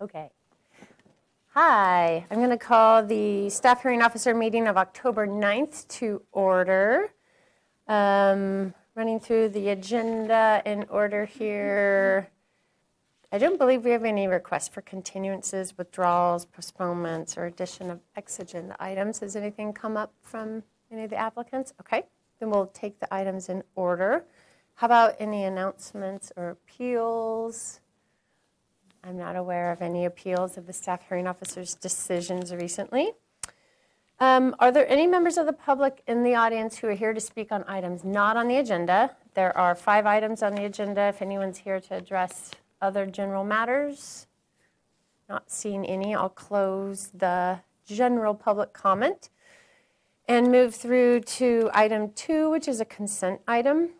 Okay. Hi, I'm going to call the staff hearing officer meeting of October 9th to order. Running through the agenda in order here. I don't believe we have any requests for continuances, withdrawals, postponements, or addition of ex-agenda items. Has anything come up from any of the applicants? Okay, then we'll take the items in order. How about any announcements or appeals? I'm not aware of any appeals of the staff hearing officer's decisions recently. Are there any members of the public in the audience who are here to speak on items not on the agenda? There are 5 items on the agenda. If anyone's here to address other general matters, not seeing any, I'll close the general public comment and move through to item 2, which is a consent item.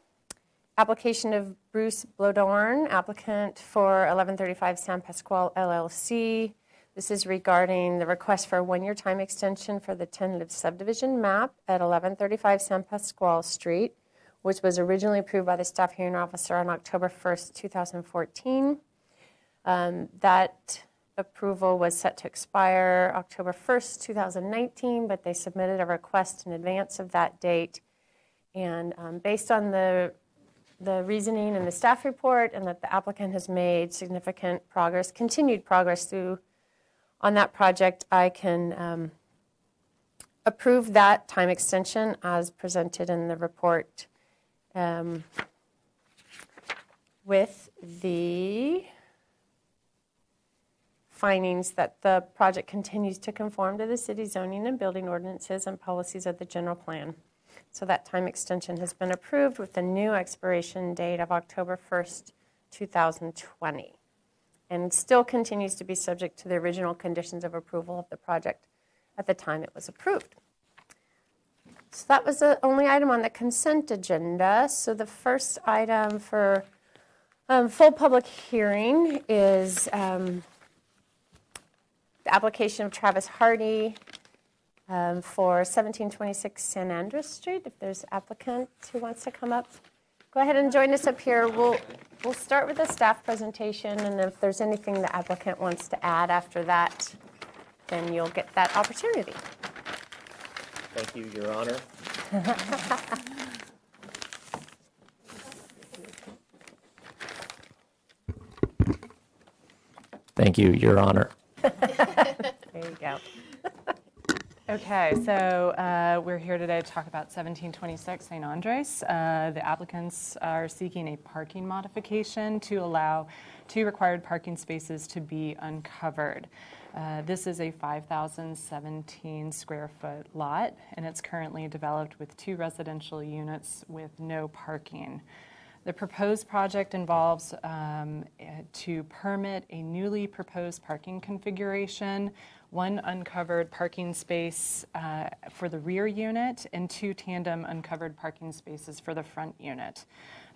Application of Bruce Blodorn, applicant for 1135 San Pasqual LLC. This is regarding the request for a 1-year time extension for the tentative subdivision map at 1135 San Pasqual Street, which was originally approved by the staff hearing officer on October 1st, 2014. That approval was set to expire October 1st, 2019, but they submitted a request in advance of that date. And based on the reasoning in the staff report and that the applicant has made significant progress, continued progress on that project, I can approve that time extension as presented in the report with the findings that the project continues to conform to the city zoning and building ordinances and policies of the general plan. So that time extension has been approved with the new expiration date of October 1st, 2020, and still continues to be subject to the original conditions of approval of the project at the time it was approved. So that was the only item on the consent agenda. So the first item for full public hearing is the application of Travis Hardy for 1726 San Andres Street. If there's an applicant who wants to come up, go ahead and join us up here. We'll start with a staff presentation, and if there's anything the applicant wants to add after that, then you'll get that opportunity. Thank you, Your Honor. Thank you, Your Honor. There you go. Okay, so we're here today to talk about 1726 St. Andres. The applicants are seeking a parking modification to allow 2 required parking spaces to be uncovered. This is a 5,017 square foot lot, and it's currently developed with 2 residential units with no parking. The proposed project involves to permit a newly proposed parking configuration, 1 uncovered parking space for the rear unit, and 2 tandem uncovered parking spaces for the front unit.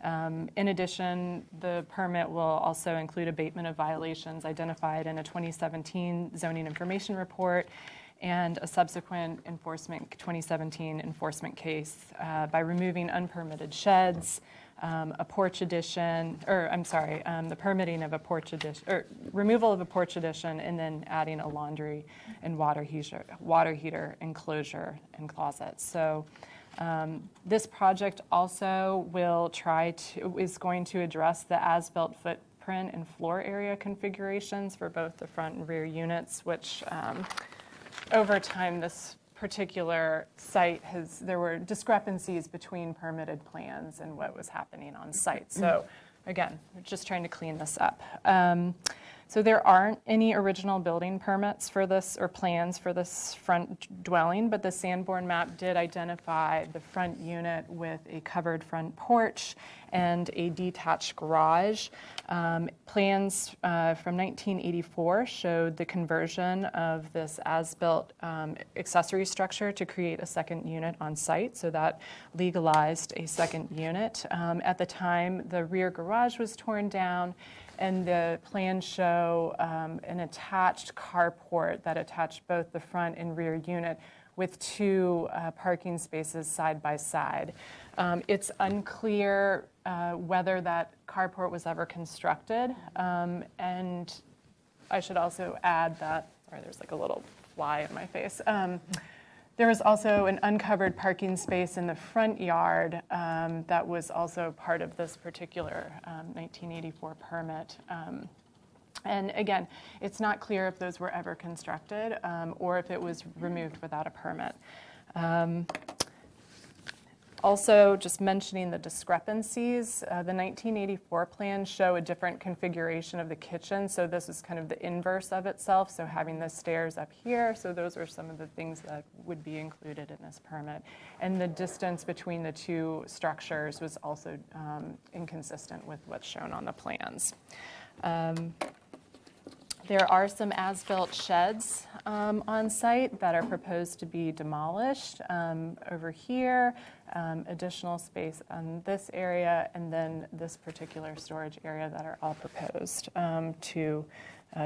In addition, the permit will also include abatement of violations identified in a 2017 zoning information report and a subsequent 2017 enforcement case by removing unpermitted sheds, a porch addition, the permitting of a porch addition, or removal of a porch addition, and then adding a laundry and water heater enclosure and closet. So this project also is going to address the as-built footprint and floor area configurations for both the front and rear units, which over time this particular site there were discrepancies between permitted plans and what was happening on site. So again, we're just trying to clean this up. So there aren't any original building permits for this or plans for this front dwelling, but the Sanborn map did identify the front unit with a covered front porch and a detached garage. Plans from 1984 showed the conversion of this as-built accessory structure to create a second unit on site, so that legalized a second unit. At the time, the rear garage was torn down, and the plans show an attached carport that attached both the front and rear unit with 2 parking spaces side by side. It's unclear whether that carport was ever constructed, and I should also add that, sorry, there's like a little fly in my face. There was also an uncovered parking space in the front yard that was also part of this particular 1984 permit. And again, it's not clear if those were ever constructed or if it was removed without a permit. Also, just mentioning the discrepancies, the 1984 plans show a different configuration of the kitchen, so this is kind of the inverse of itself, so having the stairs up here, so those are some of the things that would be included in this permit. And the distance between the two structures was also inconsistent with what's shown on the plans. There are some as-built sheds on site that are proposed to be demolished over here, additional space on this area, and then this particular storage area that are all proposed to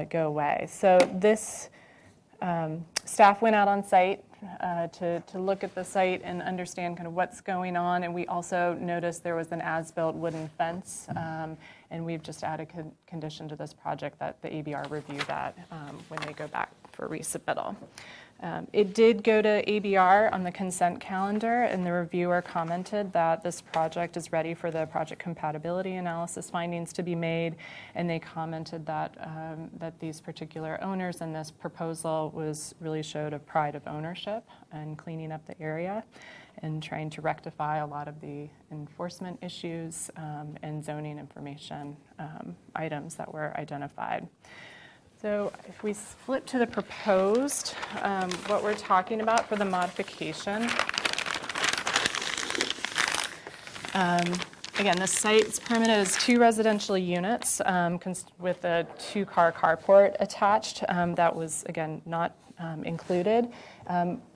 go away. So this staff went out on site to look at the site and understand kind of what's going on, and we also noticed there was an as-built wooden fence, and we've just added a condition to this project that the ABR review that when they go back for resubmittal. It did go to ABR on the consent calendar, and the reviewer commented that this project is ready for the project compatibility analysis findings to be made, and they commented that that these particular owners in this proposal really showed a pride of ownership and cleaning up the area and trying to rectify a lot of the enforcement issues and zoning information items that were identified. So if we flip to the proposed, what we're talking about for the modification. Again, the site's permitted as 2 residential units with a 2-car carport attached. That was, again, not included.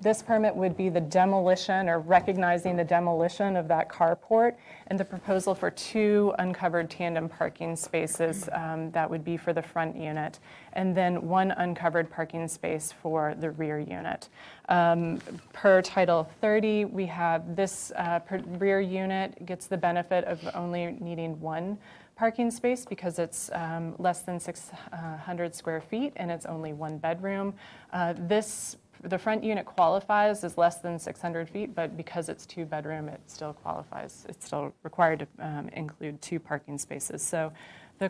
This permit would be the demolition or recognizing the demolition of that carport and the proposal for 2 uncovered tandem parking spaces that would be for the front unit, and then 1 uncovered parking space for the rear unit. Per Title 30, we have this rear unit gets the benefit of only needing 1 parking space because it's less than 600 square feet and it's only 1 bedroom. The front unit qualifies as less than 600 feet, but because it's 2 bedroom, it still qualifies. It's still required to include 2 parking spaces. So the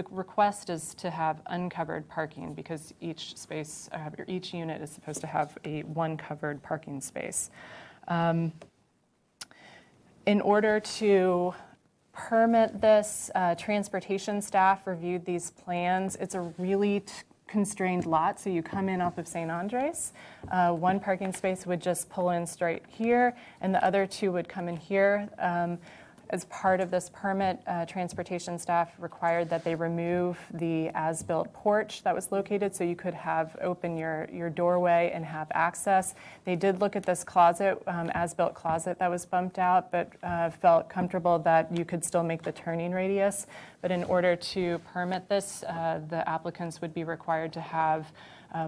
request is to have uncovered parking because each space, or each unit is supposed to have 1 covered parking space. In order to permit this, transportation staff reviewed these plans. It's a really constrained lot, so you come in off of St. Andres. 1 parking space would just pull in straight here, and the other 2 would come in here. As part of this permit, transportation staff required that they remove the as-built porch that was located so you could open your doorway and have access. They did look at this closet, as-built closet that was bumped out, but felt comfortable that you could still make the turning radius. But in order to permit this, the applicants would be required to have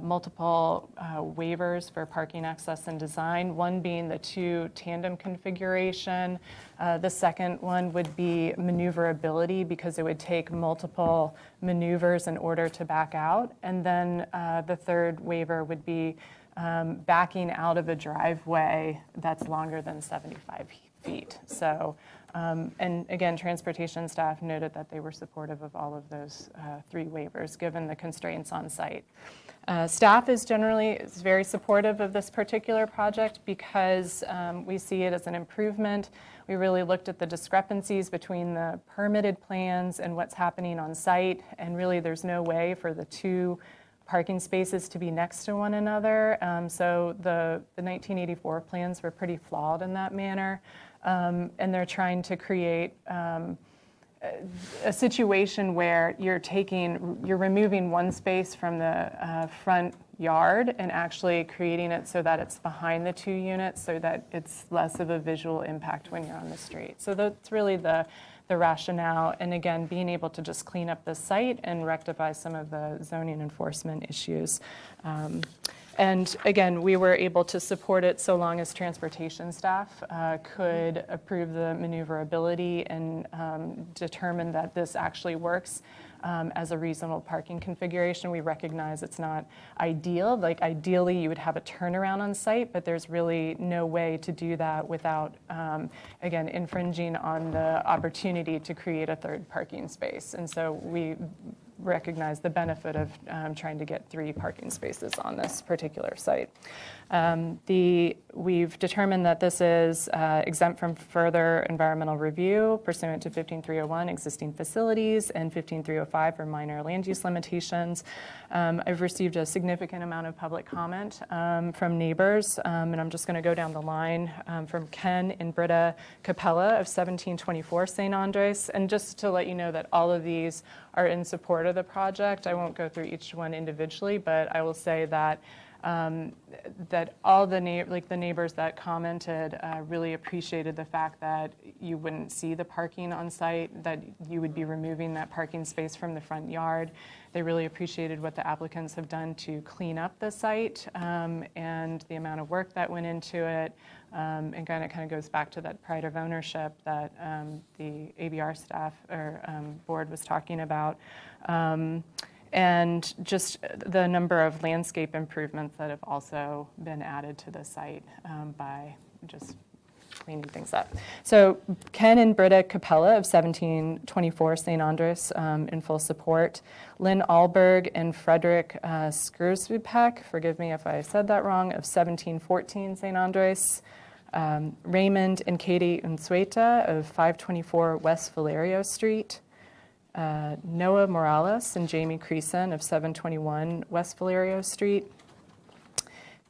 multiple waivers for parking access and design, one being the 2 tandem configuration. The second one would be maneuverability because it would take multiple maneuvers in order to back out. And then the third waiver would be backing out of a driveway that's longer than 75 feet. So, and again, transportation staff noted that they were supportive of all of those 3 waivers given the constraints on site. Staff is very supportive of this particular project because we see it as an improvement. We really looked at the discrepancies between the permitted plans and what's happening on site, and really there's no way for the 2 parking spaces to be next to one another. So the 1984 plans were pretty flawed in that manner, and they're trying to create a situation where you're removing 1 space from the front yard and actually creating it so that it's behind the 2 units so that it's less of a visual impact when you're on the street. So that's really the rationale, and again, being able to just clean up the site and rectify some of the zoning enforcement issues. And again, we were able to support it so long as transportation staff could approve the maneuverability and determine that this actually works. as a reasonable parking configuration. We recognize it's not ideal. Like ideally, you would have a turnaround on site, but there's really no way to do that without, again, infringing on the opportunity to create a third parking space. And so we recognize the benefit of trying to get 3 parking spaces on this particular site. We've determined that this is exempt from further environmental review pursuant to 15301 existing facilities and 15305 for minor land use limitations. I've received a significant amount of public comment from neighbors, and I'm just going to go down the line from Ken and Britta Capella of 1724 St. Andres. And just to let you know that all of these are in support of the project. I won't go through each one individually, but I will say that that all the neighbors that commented really appreciated the fact that you wouldn't see the parking on site, that you would be removing that parking space from the front yard. They really appreciated what the applicants have done to clean up the site and the amount of work that went into it. And it kind of goes back to that pride of ownership that the ABR staff or board was talking about. And just the number of landscape improvements that have also been added to the site by just cleaning things up. So Ken and Britta Capella of 1724 St. Andres in full support. Lynn Alberg and Frederick Skursvipek, forgive me if I said that wrong, of 1714 St. Andres. Raymond and Katie Unsueta of 524 West Valerio Street. Noah Morales and Jamie Creason of 721 West Valerio Street.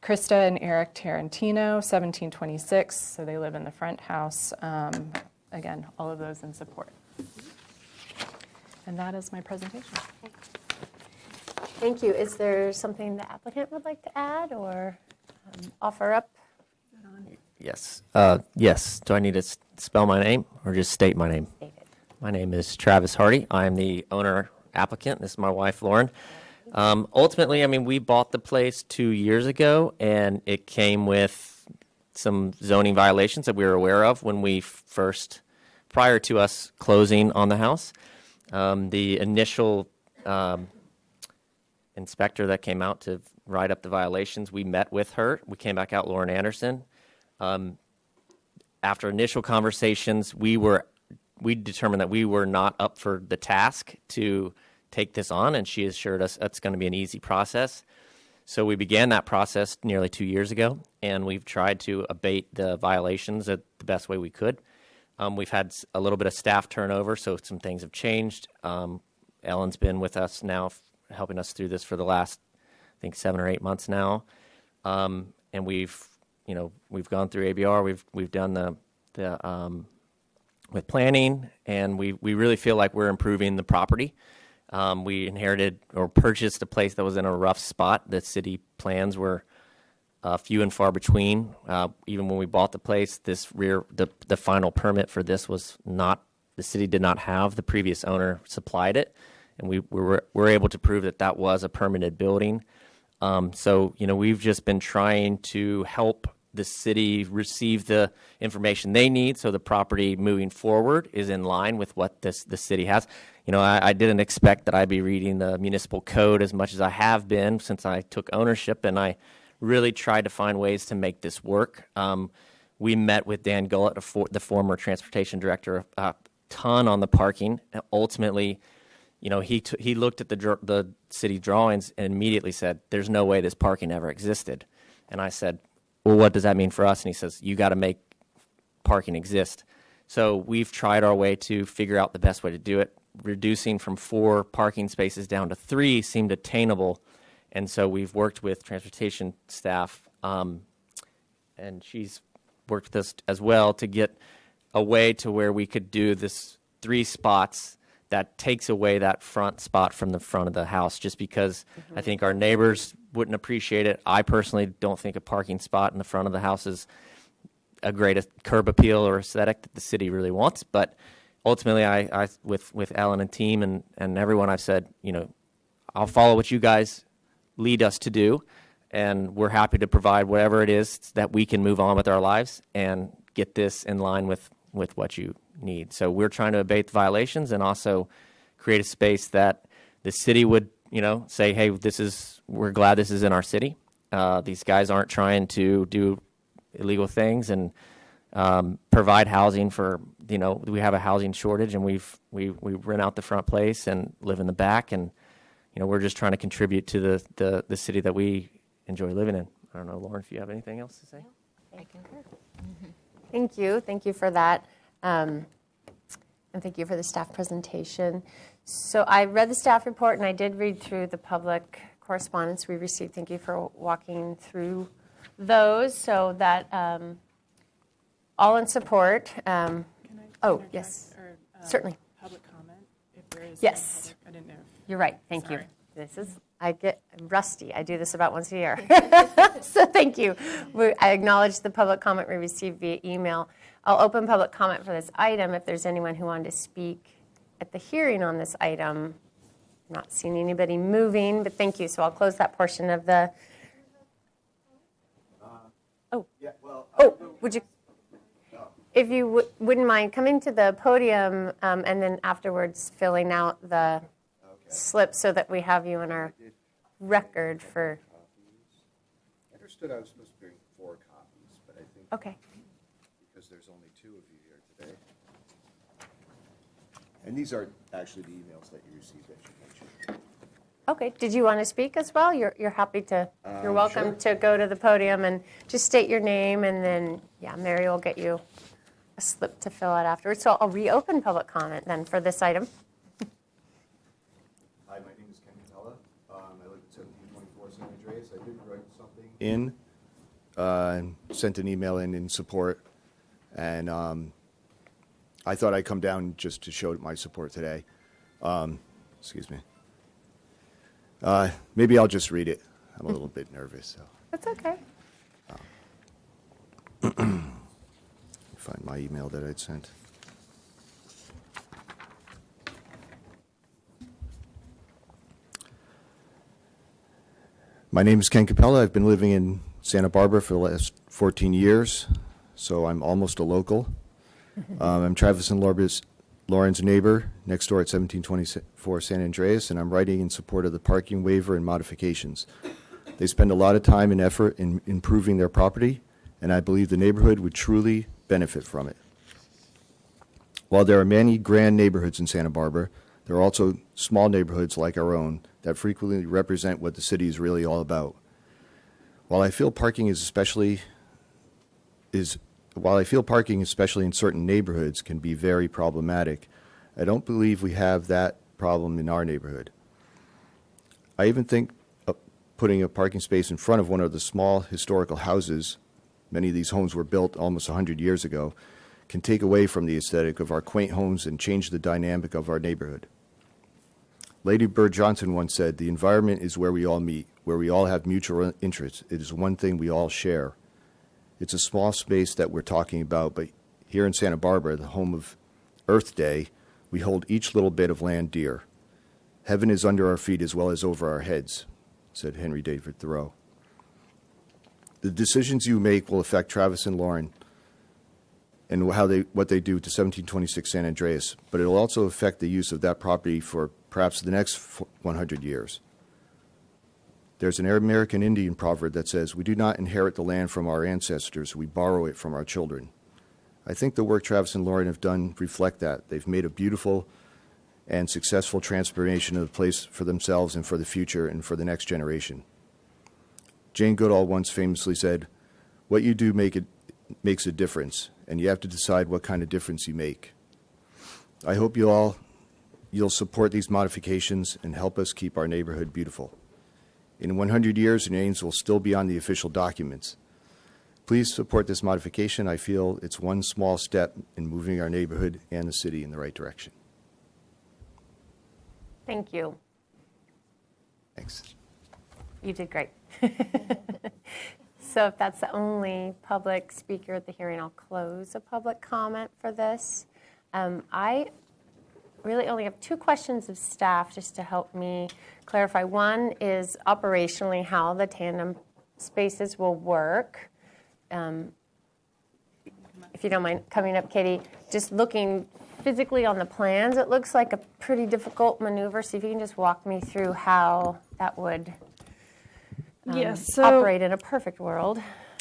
Krista and Eric Tarantino, 1726, so they live in the front house. Again, all of those in support. And that is my presentation. Thank you. Is there something the applicant would like to add or offer up? Yes. Yes. Do I need to spell my name or just state my name? David. My name is Travis Hardy. I'm the owner applicant. This is my wife, Lauren. Ultimately, I mean, we bought the place 2 years ago, and it came with some zoning violations that we were aware of when we first, prior to us closing on the house. The initial inspector that came out to write up the violations, we met with her. We came back out, Lauren Anderson. After initial conversations, we determined that we were not up for the task to take this on, and she assured us that's going to be an easy process. So we began that process nearly 2 years ago, and we've tried to abate the violations the best way we could. We've had a little bit of staff turnover, so some things have changed. Ellen's been with us now, helping us through this for the last, I think, 7 or 8 months now, and we've gone through ABR. We've done the with planning, and we really feel like we're improving the property. We inherited or purchased a place that was in a rough spot. The city plans were few and far between. Even when we bought the place, the final permit for this was not, the city did not have. The previous owner supplied it, and we were able to prove that was a permitted building. So, we've just been trying to help the city receive the information they need so the property moving forward is in line with what the city has. I didn't expect that I'd be reading the municipal code as much as I have been since I took ownership, and I really tried to find ways to make this work. We met with Dan Gullett, the former transportation director, a ton on the parking. And ultimately, he looked at the city drawings and immediately said, "There's no way this parking ever existed." And I said, "Well, what does that mean for us?" And he says, "You got to make parking exist." So we've tried our way to figure out the best way to do it. Reducing from 4 parking spaces down to 3 seemed attainable. And so we've worked with transportation staff, and she's worked with us as well to get a way to where we could do this 3 spots that takes away that front spot from the front of the house, just because I think our neighbors wouldn't appreciate it. I personally don't think a parking spot in the front of the house is a great curb appeal or aesthetic that the city really wants. But ultimately, I with Ellen and team and everyone, I've said, I'll follow what you guys lead us to do, and we're happy to provide whatever it is that we can move on with our lives and get this in line with what you need. So we're trying to abate the violations and also create a space that the city would, say, hey, we're glad this is in our city. These guys aren't trying to do illegal things and provide housing for, we have a housing shortage, and we rent out the front place and live in the back, and we're just trying to contribute to the city that we enjoy living in. I don't know, Lauren, if you have anything else to say. I concur. Thank you. Thank you for that. And thank you for the staff presentation. So I read the staff report, and I did read through the public correspondence we received. Thank you for walking through those, so that all in support. Can I interject, Yes, or, certainly. Public comment, if there is. Yes. I didn't know. You're right. Thank you. Sorry. I get rusty. I do this about once a year. So thank you. I acknowledge the public comment we received via email. I'll open public comment for this item if there's anyone who wanted to speak at the hearing on this item. I'm not seeing anybody moving, but thank you. So I'll close that portion of the. Would you? If you wouldn't mind coming to the podium and then afterwards filling out the slip so that we have you in our record for. I understood I was supposed to bring 4 copies, but I think Okay. because there's only 2 of you here today. And these are actually the emails that you received, I should mention. Okay. Did you want to speak as well? You're happy to. You're welcome to go to the podium and just state your name, and then Mary will get you a slip to fill out afterwards. So I'll reopen public comment then for this item. Hi, my name is Ken Capella. I live at 1724 San Andreas. I did write something in, sent an email in support, and I thought I'd come down just to show my support today. Excuse me. Maybe I'll just read it. I'm a little bit nervous. So. That's okay. Find my email that I'd sent. My name is Ken Capella. I've been living in Santa Barbara for the last 14 years, so I'm almost a local. I'm Travis and Lauren's neighbor next door at 1724 San Andreas, and I'm writing in support of the parking waiver and modifications. They spend a lot of time and effort in improving their property, and I believe the neighborhood would truly benefit from it. While there are many grand neighborhoods in Santa Barbara, there are also small neighborhoods like our own that frequently represent what the city is really all about. While I feel parking especially in certain neighborhoods can be very problematic, I don't believe we have that problem in our neighborhood. I even think putting a parking space in front of one of the small historical houses, many of these homes were built almost 100 years ago, can take away from the aesthetic of our quaint homes and change the dynamic of our neighborhood. Lady Bird Johnson once said, "The environment is where we all meet, where we all have mutual interests. It is one thing we all share." It's a small space that we're talking about, but here in Santa Barbara, the home of Earth Day, we hold each little bit of land dear. Heaven is under our feet as well as over our heads, said Henry David Thoreau. The decisions you make will affect Travis and Lauren and what they do to 1726 San Andreas, but it will also affect the use of that property for perhaps the next 100 years. There's an American Indian proverb that says, "We do not inherit the land from our ancestors, we borrow it from our children." I think the work Travis and Lauren have done reflect that. They've made a beautiful and successful transformation of the place for themselves and for the future and for the next generation. Jane Goodall once famously said, "What you do makes a difference, and you have to decide what kind of difference you make." I hope you'll support these modifications and help us keep our neighborhood beautiful. In 100 years, your names will still be on the official documents. Please support this modification. I feel it's one small step in moving our neighborhood and the city in the right direction. Thank you. Thanks. You did great. So if that's the only public speaker at the hearing, I'll close a public comment for this. I really only have 2 questions of staff just to help me clarify. One is operationally how the tandem spaces will work. If you don't mind coming up, Katie, just looking physically on the plans, it looks like a pretty difficult maneuver. So if you can just walk me through how that would Yes, so operate in a perfect world.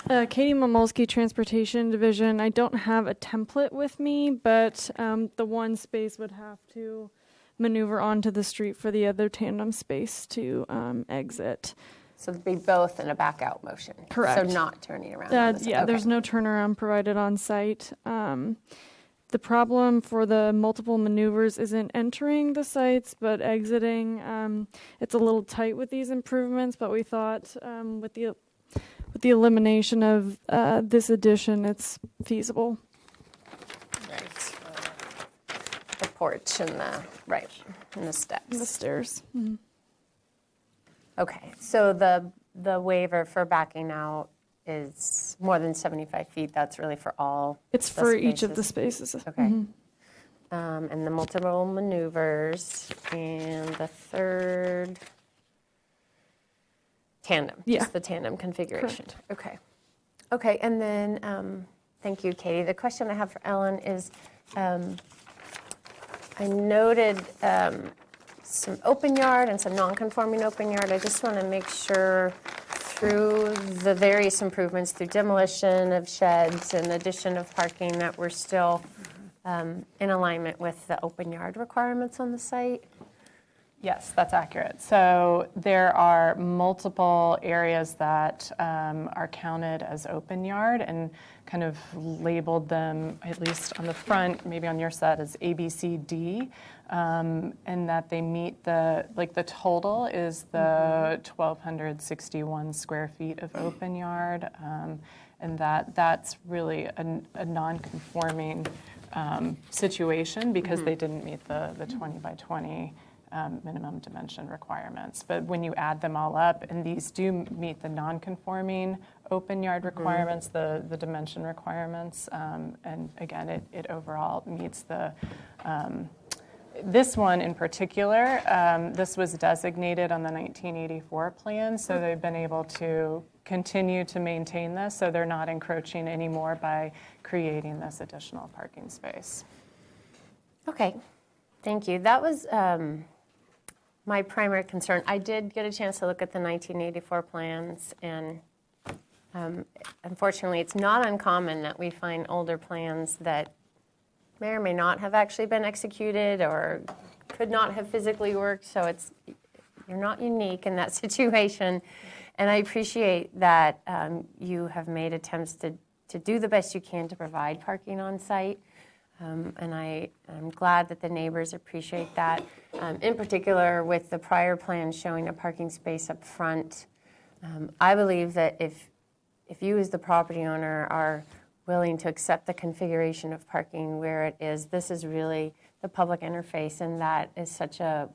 Katie Momolsky, Transportation Division. I don't have a template with me, but the one space would have to maneuver onto the street for the other tandem space to exit. So it'd be both in a back out motion. Correct. So not turning around. On the side. Yeah, Okay. there's no turnaround provided on site. The problem for the multiple maneuvers isn't entering the sites, but exiting. It's a little tight with these improvements, but we thought with the elimination of this addition, it's feasible. Right. The porch and the steps. The stairs. Mm-hmm. Okay, so the waiver for backing out is more than 75 feet. That's really for all. It's the for each of the spaces. spaces. Okay. Mm-hmm. And the multiple maneuvers and the third tandem. Yeah. Just the tandem configuration. Correct. Okay. Okay, and then thank you, Katie. The question I have for Ellen is, I noted some open yard and some non-conforming open yard. I just want to make sure through the various improvements, through demolition of sheds and addition of parking, that we're still in alignment with the open yard requirements on the site. Yes, that's accurate. So there are multiple areas that are counted as open yard and kind of labeled them, at least on the front, maybe on your set, as A, B, C, D, and that they meet the total is the 1,261 square feet of open yard, and that's really a non-conforming situation because they didn't meet the 20 by 20 minimum dimension requirements. But when you add them all up, and these do meet the non-conforming open yard requirements, the dimension requirements, and again, it overall meets the, this one in particular, this was designated on the 1984 plan, so they've been able to continue to maintain this, so they're not encroaching anymore by creating this additional parking space. Okay, thank you. That was my primary concern. I did get a chance to look at the 1984 plans, and unfortunately, it's not uncommon that we find older plans that may or may not have actually been executed or could not have physically worked, so you're not unique in that situation. And I appreciate that you have made attempts to do the best you can to provide parking on site. And I'm glad that the neighbors appreciate that. In particular, with the prior plan showing a parking space up front, I believe that if you as the property owner are willing to accept the configuration of parking where it is, this is really the public interface, and that is such a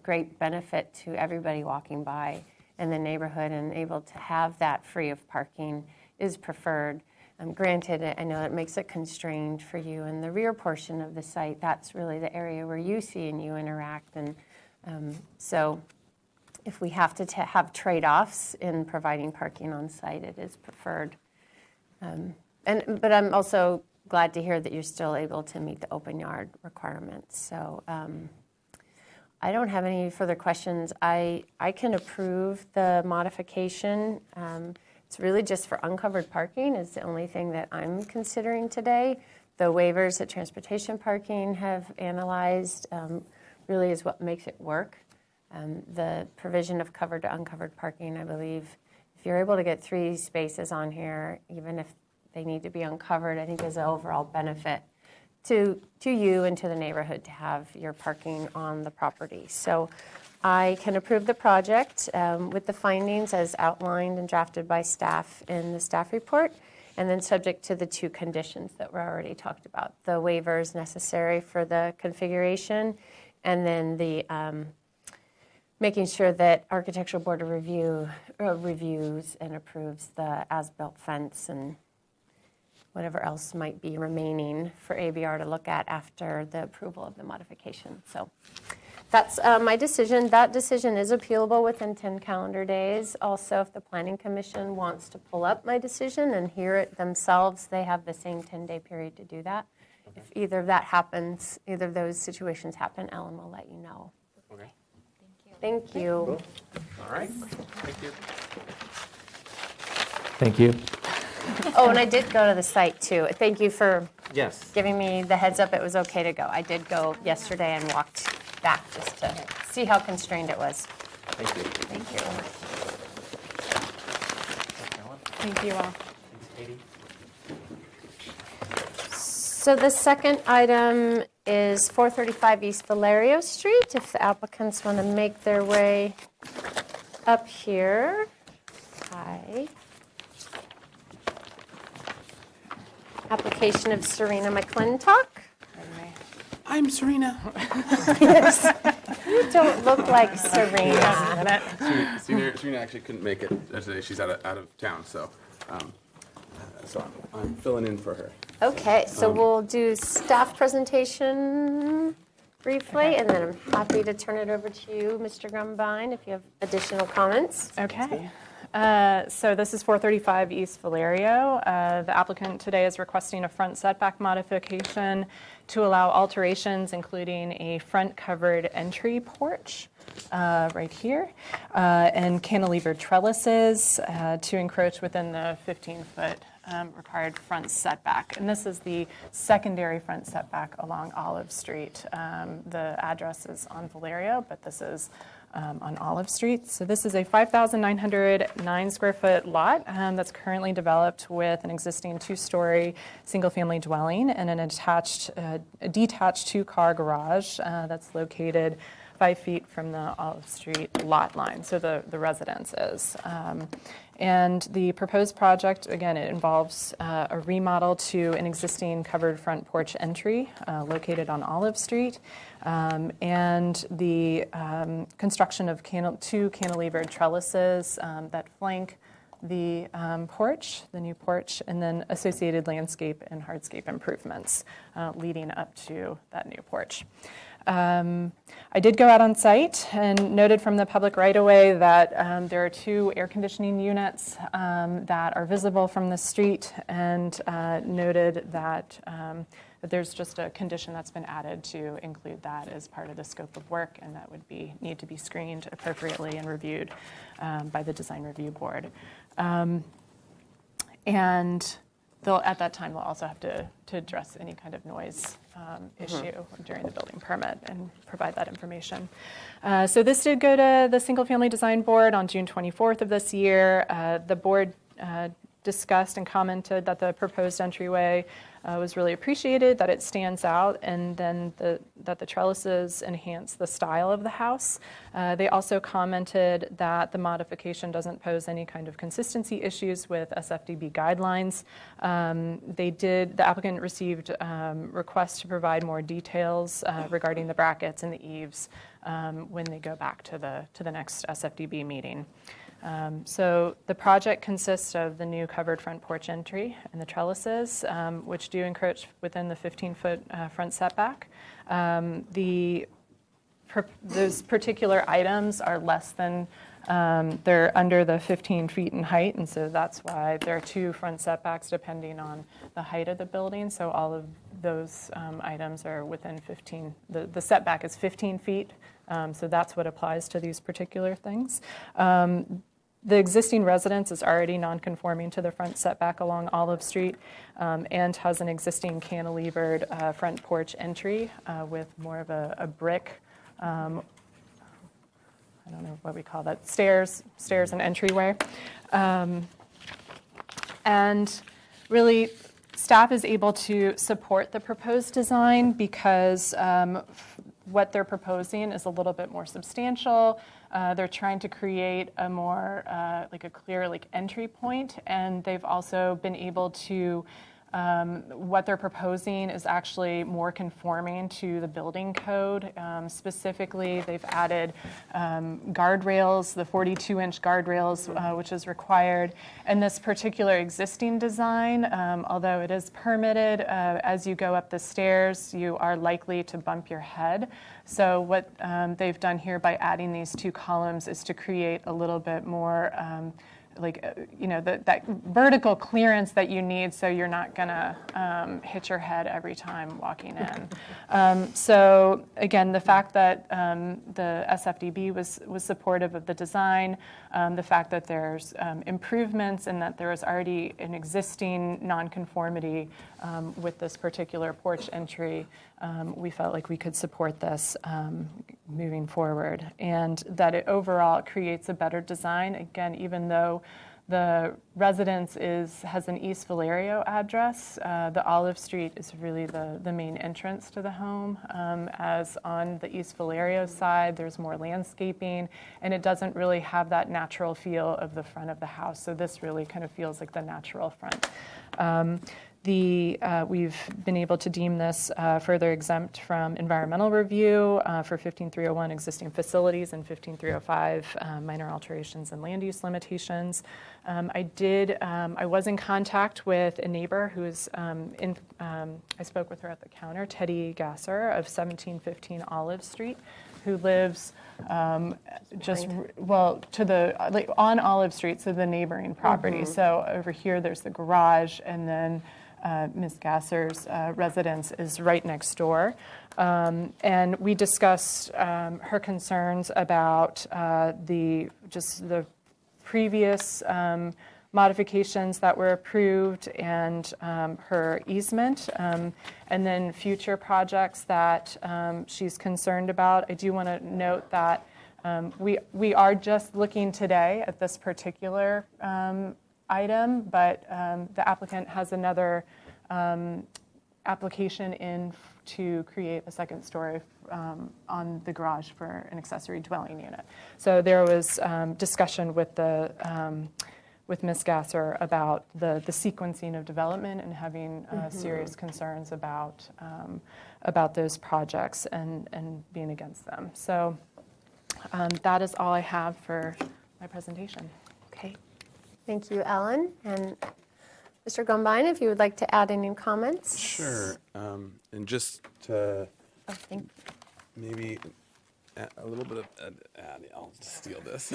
great benefit to everybody walking by in the neighborhood, and able to have that free of parking is preferred. Granted, I know it makes it constrained for you in the rear portion of the site. That's really the area where you see and you interact. And so if we have to have trade-offs in providing parking on site, it is preferred. But I'm also glad to hear that you're still able to meet the open yard requirements. So I don't have any further questions. I can approve the modification. It's really just for uncovered parking is the only thing that I'm considering today. The waivers that transportation parking have analyzed really is what makes it work. The provision of covered to uncovered parking, I believe, if you're able to get 3 spaces on here, even if they need to be uncovered, I think is an overall benefit to you and to the neighborhood to have your parking on the property. So I can approve the project with the findings as outlined and drafted by staff in the staff report, and then subject to the 2 conditions that were already talked about, the waivers necessary for the configuration, and then the making sure that Architectural Board of Review reviews and approves the as-built fence and whatever else might be remaining for ABR to look at after the approval of the modification. So that's my decision. That decision is appealable within 10 calendar days. Also, if the Planning Commission wants to pull up my decision and hear it themselves, they have the same 10-day period to do that. if either of that happens, either of those situations happen, Ellen will let you know. Okay. Thank you. All right. Thank you. Thank you. Oh, and I did go to the site too. Thank you for Yes. giving me the heads up it was okay to go. I did go yesterday and walked back just to see how constrained it was. Thank you. Thank you. Thank you all. Thanks, Katie. So the second item is 435 East Valerio Street. If the applicants want to make their way up here. Hi. Application of Serena McClintock. I'm Serena. You don't look like Serena. Serena actually couldn't make it today. She's out of town, so I'm filling in for her. Okay, so we'll do staff presentation briefly, and then I'm happy to turn it over to you, Mr. Grumbine, if you have additional comments. Okay. So this is 435 East Valerio. The applicant today is requesting a front setback modification to allow alterations, including a front covered entry porch right here, and cantilevered trellises to encroach within the 15-foot required front setback. And this is the secondary front setback along Olive Street. The address is on Valerio, but this is on Olive Street. So this is a 5,909 square foot lot that's currently developed with an existing 2-story single-family dwelling and an detached 2-car garage that's located 5 feet from the Olive Street lot line, so the residence is. And the proposed project, again, it involves a remodel to an existing covered front porch entry located on Olive Street, and the construction of 2 cantilevered trellises that flank the porch, the new porch, and then associated landscape and hardscape improvements leading up to that new porch. I did go out on site and noted from the public right-of-way that there are 2 air conditioning units that are visible from the street, and noted that there's just a condition that's been added to include that as part of the scope of work, and that would need to be screened appropriately and reviewed by the design review board. And at that time, they'll also have to address any kind of noise issue during the building permit and provide that information. So this did go to the Single Family Design Board on June 24th of this year. The board discussed and commented that the proposed entryway was really appreciated, that it stands out, and then that the trellises enhance the style of the house. They also commented that the modification doesn't pose any kind of consistency issues with SFDB guidelines. The applicant received requests to provide more details regarding the brackets and the eaves when they go back to the next SFDB meeting. So the project consists of the new covered front porch entry and the trellises, which do encroach within the 15-foot front setback. Those particular items are less than, they're under the 15 feet in height, and so that's why there are 2 front setbacks depending on the height of the building. So all of those items are within 15, the setback is 15 feet, so that's what applies to these particular things. The existing residence is already non-conforming to the front setback along Olive Street, and has an existing cantilevered front porch entry with more of a brick, I don't know what we call that, stairs and entryway. And really, staff is able to support the proposed design because what they're proposing is a little bit more substantial. They're trying to create a more like a clear entry point, and they've also been able to what they're proposing is actually more conforming to the building code. Specifically, they've added guardrails, the 42-inch guardrails, which is required. And this particular existing design, although it is permitted, as you go up the stairs, you are likely to bump your head. So what they've done here by adding these 2 columns is to create a little bit more that vertical clearance that you need, so you're not gonna hit your head every time walking in. So again, the fact that the SFDB was supportive of the design, the fact that there's improvements and that there was already an existing nonconformity with this particular porch entry, we felt like we could support this moving forward, and that it overall creates a better design. Again, even though the residence has an East Valerio address, the Olive Street is really the main entrance to the home. As on the East Valerio side, there's more landscaping, and it doesn't really have that natural feel of the front of the house. So this really kind of feels like the natural front. We've been able to deem this further exempt from environmental review for 15301 existing facilities and 15305 minor alterations and land use limitations. I was in contact with a neighbor who's I spoke with her at the counter, Teddy Gasser of 1715 Olive Street, who lives on Olive Street, so the neighboring property. So over here, there's the garage, and then Ms. Gasser's residence is right next door. And we discussed her concerns about the previous modifications that were approved and her easement, and then future projects that she's concerned about. I do want to note that we are just looking today at this particular item, but the applicant has another application in to create a second story on the garage for an accessory dwelling unit. So there was discussion with with Ms. Gasser about the sequencing of development and having serious concerns about those projects and being against them. So that is all I have for my presentation. Okay. Thank you, Ellen. And Mr. Gombine, if you would like to add any comments. Sure. And just to maybe a little bit of, I'll steal this,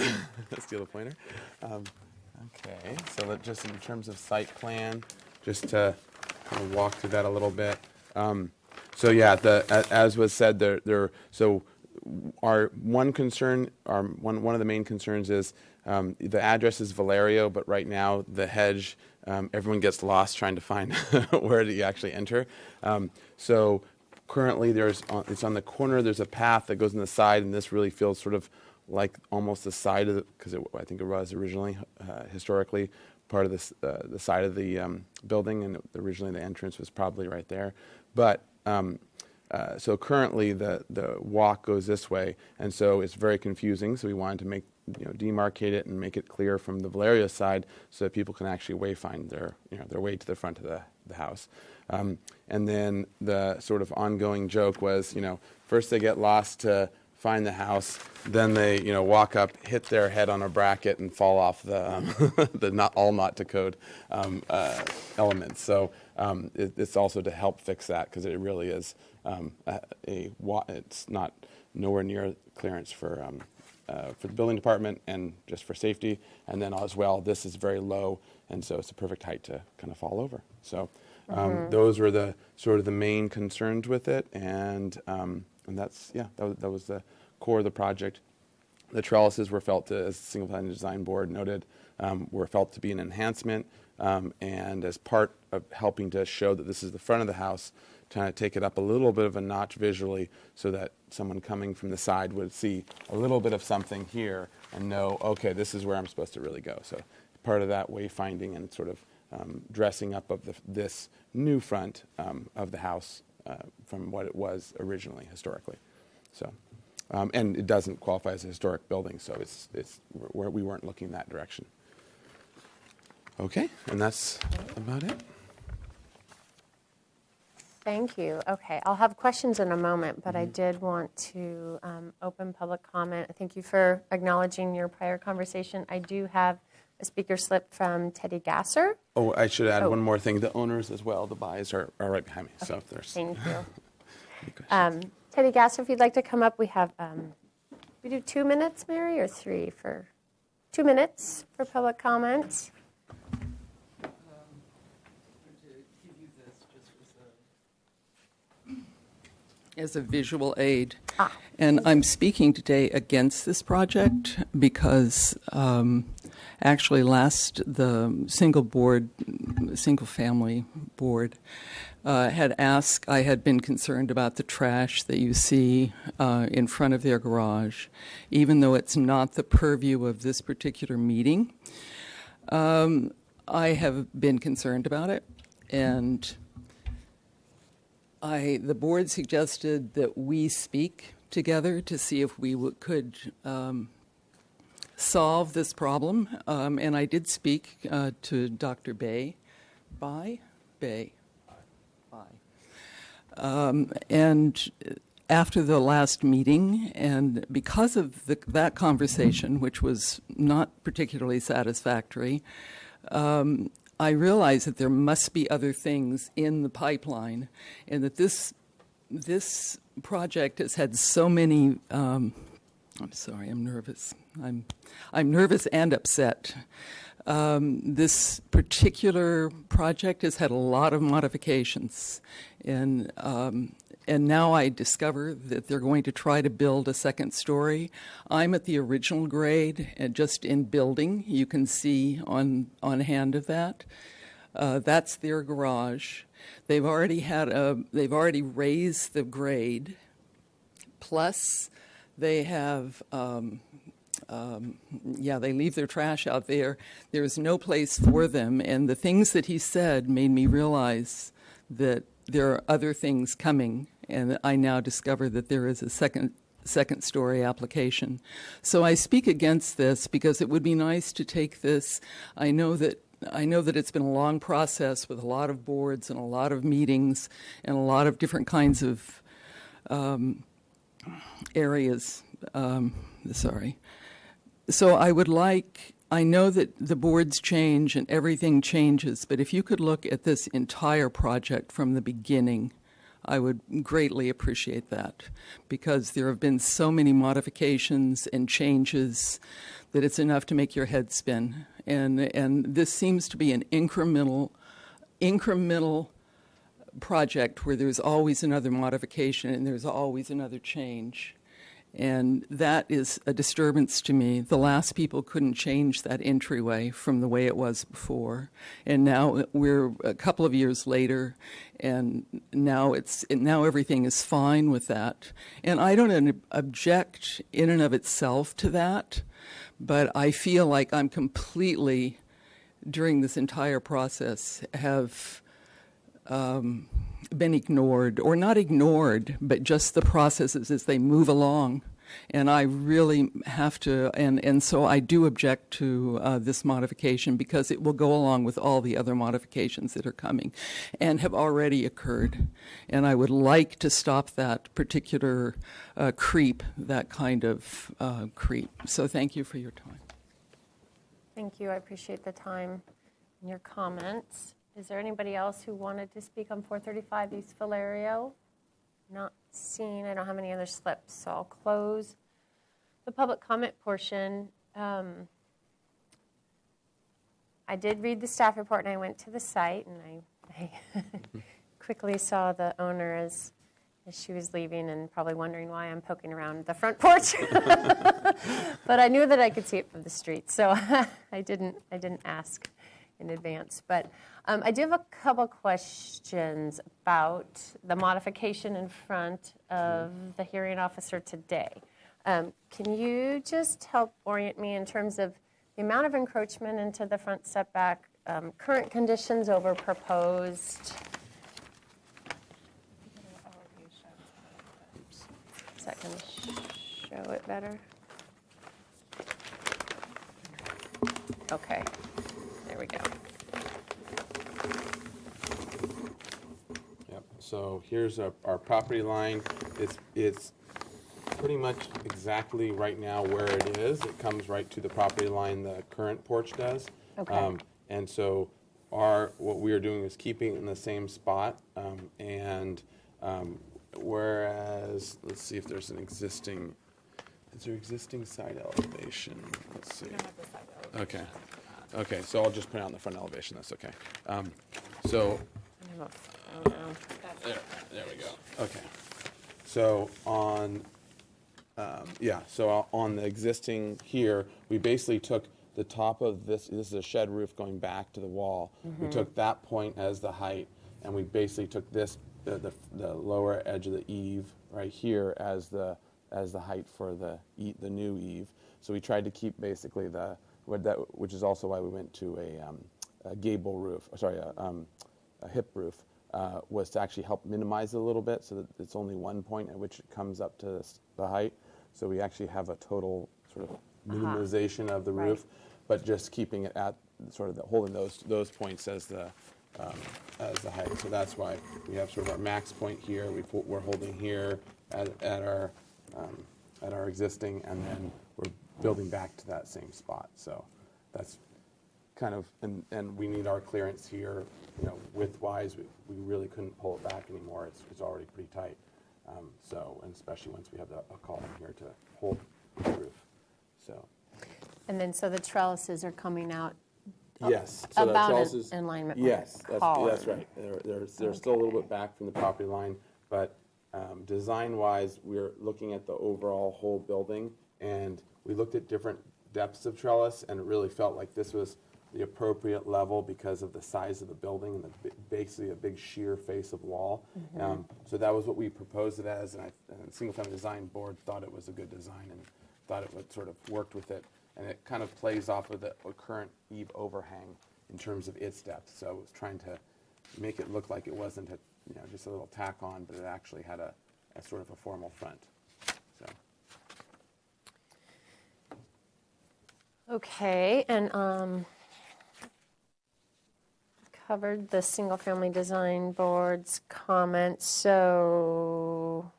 steal the pointer. Okay, so that just in terms of site plan, just to kind of walk through that a little bit. So yeah, as was said, so our one concern, one of the main concerns is the address is Valerio, but right now the hedge, everyone gets lost trying to find where do you actually enter. So currently it's on the corner. There's a path that goes on the side, and this really feels sort of like almost the side of because I think it was originally historically part of the side of the building, and originally the entrance was probably right there. But so currently the walk goes this way, and so it's very confusing. So we wanted to demarcate it and make it clear from the Valerio side, so that people can actually wayfind their way to the front of the house. And then the sort of ongoing joke was, first they get lost to find the house, then they walk up, hit their head on a bracket, and fall off the not to code elements. So it's also to help fix that, because it really is it's not nowhere near clearance for the building department and just for safety. And then as well, this is very low, and so it's a perfect height to kind of fall over. So those were the sort of the main concerns with it, and that's that was the core of the project. The trellises were felt to, as the Single Family Design Board noted, were felt to be an enhancement, and as part of helping to show that this is the front of the house, trying to take it up a little bit of a notch visually, so that someone coming from the side would see a little bit of something here and know, okay, this is where I'm supposed to really go. So part of that wayfinding and sort of dressing up of this new front of the house from what it was originally historically. So, and it doesn't qualify as a historic building, so we weren't looking that direction. Okay, and that's about it. Thank you. Okay, I'll have questions in a moment, but I did want to open public comment. Thank you for acknowledging your prior conversation. I do have a speaker slip from Teddy Gasser. Oh, I should add one more thing. The owners as well, the buys are right behind me. Okay. So if there's thank you. Teddy Gasser, if you'd like to come up, we have, we do 2 minutes, Mary, or 3 for 2 minutes for public comment. As a visual aid. And I'm speaking today against this project because actually the single family board had asked, I had been concerned about the trash that you see in front of their garage, even though it's not the purview of this particular meeting. I have been concerned about it, and the board suggested that we speak together to see if we could solve this problem. And I did speak to Dr. Bay. And after the last meeting, and because of that conversation, which was not particularly satisfactory, I realized that there must be other things in the pipeline, and that this project has had so many. I'm sorry, I'm nervous. I'm nervous and upset. This particular project has had a lot of modifications, and now I discover that they're going to try to build a second story. I'm at the original grade, and just in building, you can see on hand of that. That's their garage. They've already raised the grade. Plus, they have. They leave their trash out there. There's no place for them. And the things that he said made me realize that there are other things coming. And I now discover that there is a second story application. So I speak against this because it would be nice to take this. I know that it's been a long process with a lot of boards and a lot of meetings and a lot of different kinds of areas. So I know that the boards change and everything changes, but if you could look at this entire project from the beginning, I would greatly appreciate that, because there have been so many modifications and changes that it's enough to make your head spin. And this seems to be an incremental project where there's always another modification and there's always another change. And that is a disturbance to me. The last people couldn't change that entryway from the way it was before. And now we're a couple of years later, and now everything is fine with that. And I don't object in and of itself to that, but I feel like I'm completely, during this entire process, have been ignored, or not ignored, but just the processes as they move along. And I really have to, and so I do object to this modification, because it will go along with all the other modifications that are coming and have already occurred. And I would like to stop that particular creep, that kind of creep. So thank you for your time. Thank you. I appreciate the time and your comments. Is there anybody else who wanted to speak on 435 East Valerio? Not seen. I don't have any other slips, so I'll close the public comment portion. I did read the staff report, and I went to the site, and I quickly saw the owner as she was leaving, and probably wondering why I'm poking around the front porch. But I knew that I could see it from the street, so I didn't ask in advance. But I do have a couple questions about the modification in front of the hearing officer today. Can you just help orient me in terms of the amount of encroachment into the front setback, current conditions over proposed? Is that going to show it better? Okay, there we go. Yep. So here's our property line. It's pretty much exactly right now where it is. It comes right to the property line the current porch does. Okay. And so what we are doing is keeping it in the same spot. Whereas, let's see if there's an existing is there existing side elevation? Let's see. Okay. Okay, so I'll just put it on the front elevation. That's okay. So there we go. Okay. So on so on the existing here, we basically took the top of this. This is a shed roof going back to the wall. We took that point as the height, and we basically took this the lower edge of the eave right here as the height for the new eave. So we tried to keep basically which is also why we went to a gable roof. Sorry, a hip roof. Was to actually help minimize it a little bit, so that it's only one point at which it comes up to the height. So we actually have a total sort of minimization of the roof, but just keeping it at sort of holding those points as the height. So that's why we have sort of our max point here. We're holding here at our existing, and then we're building back to that same spot. So that's kind of, and we need our clearance here, width-wise, we really couldn't pull it back anymore. It's already pretty tight. So, and especially once we have a column here to hold the roof. So. And then, so the trellises are coming out. Yes. So about the trellises, in alignment. yes, with the column. that's right. They're still a little bit back from the property line, but design-wise, we're looking at the overall whole building, and we looked at different depths of trellis, and it really felt like this was the appropriate level because of the size of the building and basically a big sheer face of wall. So that was what we proposed it as, and the Single Family Design Board thought it was a good design and thought it would sort of worked with it. And it kind of plays off of the current eave overhang in terms of its depth. So it was trying to make it look like it wasn't just a little tack on, but it actually had a sort of a formal front. So. Okay, and covered the Single Family Design Board's comments, so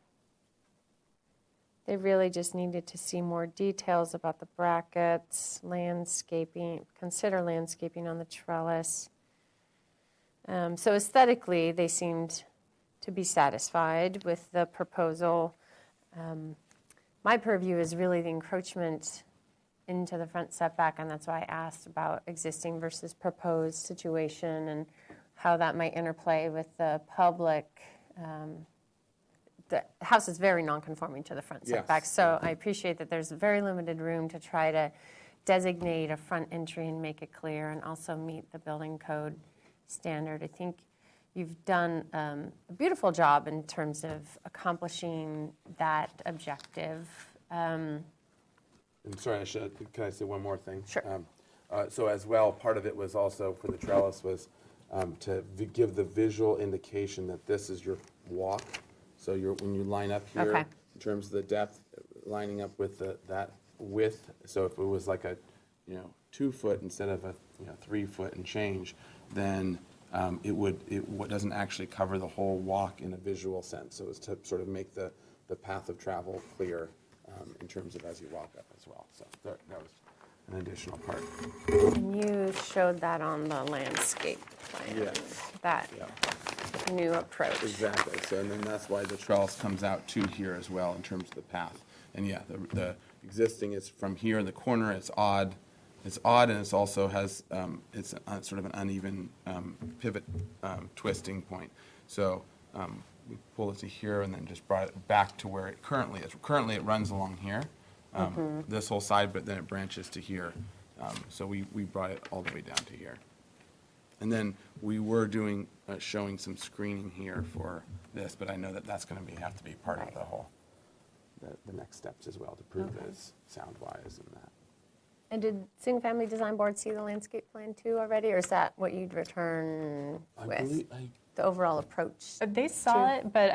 they really just needed to see more details about the brackets, landscaping, consider landscaping on the trellis. So aesthetically, they seemed to be satisfied with the proposal. My purview is really the encroachment into the front setback, and that's why I asked about existing versus proposed situation and how that might interplay with the public. The house is very non-conforming to the front setback, so I appreciate that there's very limited room to try to designate a front entry and make it clear and also meet the building code standard. I think you've done a beautiful job in terms of accomplishing that objective. I'm sorry, can I say one more thing? Sure. So as well, part of it was also for the trellis was to give the visual indication that this is your walk. So when you line up here, in terms of the depth, lining up with that width. So if it was like a 2 foot instead of a 3 foot and change, then it doesn't actually cover the whole walk in a visual sense. So it's to sort of make the path of travel clear. In terms of as you walk up as well. So that was an additional part. And you showed that on the landscape plan, Yes. that new approach. Exactly. So and then that's why the trellis comes out to here as well in terms of the path. And the existing is from here in the corner. It's odd. It's odd, and it also has it's sort of an uneven pivot twisting point. So. We pull it to here and then just brought it back to where it currently is. Currently it runs along here, this whole side, but then it branches to here. So we brought it all the way down to here. And then we were doing, showing some screening here for this, but I know that that's going to have to be part of the whole, the next steps as well to prove that it's sound-wise and that. And did Single Family Design Board see the landscape plan too already, or is that what you'd return with? The overall approach. They saw it, but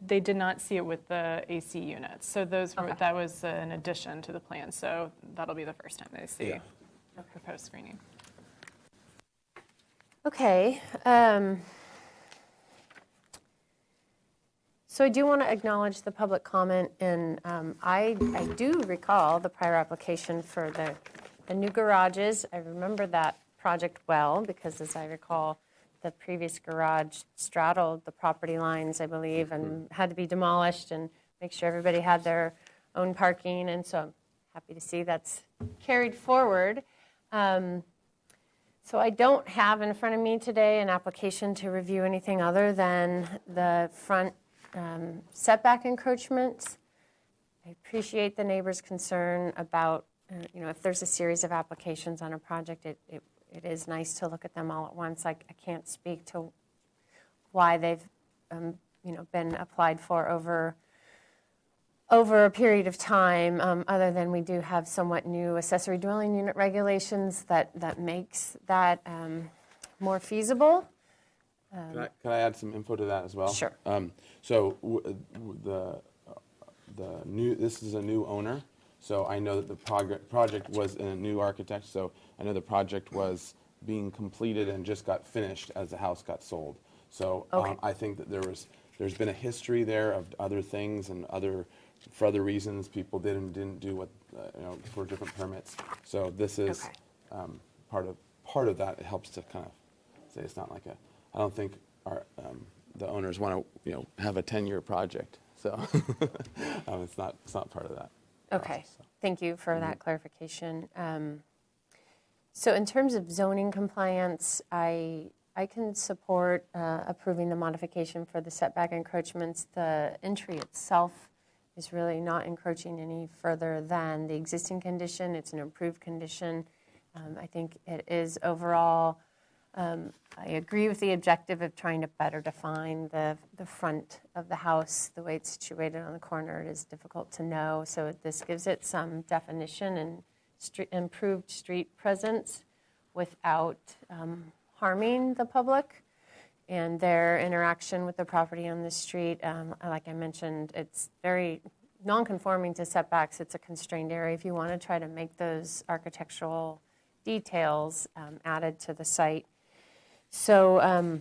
they did not see it with the AC units. So that was an addition to the plan. So that'll be the first time they see a proposed screening. Okay. So I do want to acknowledge the public comment, and I do recall the prior application for the new garages. I remember that project well because, as I recall, the previous garage straddled the property lines, I believe, and had to be demolished and make sure everybody had their own parking, and so I'm happy to see that's carried forward. So I don't have in front of me today an application to review anything other than the front setback encroachments. I appreciate the neighbor's concern about, if there's a series of applications on a project, it is nice to look at them all at once. I can't speak to why they've, been applied for over a period of time, other than we do have somewhat new accessory dwelling unit regulations that makes that more feasible. Can I add some info to that as well? Sure. This is a new owner, so I know that the project was a new architect, so I know the project was being completed and just got finished as the house got sold. So Okay. I think that there's been a history there of other things and for other reasons people did and didn't do what for different permits. So this is Okay. part of that. It helps to kind of say it's not like I don't think the owners want to have a 10-year project. So it's not part of that. Okay, process, so. thank you for that clarification. So in terms of zoning compliance, I can support approving the modification for the setback encroachments. The entry itself is really not encroaching any further than the existing condition. It's an improved condition. I think it is overall, I agree with the objective of trying to better define the front of the house. The way it's situated on the corner, it is difficult to know. So this gives it some definition and improved street presence without harming the public and their interaction with the property on the street. Like I mentioned, it's very non-conforming to setbacks. It's a constrained area. If you want to try to make those architectural details added to the site. So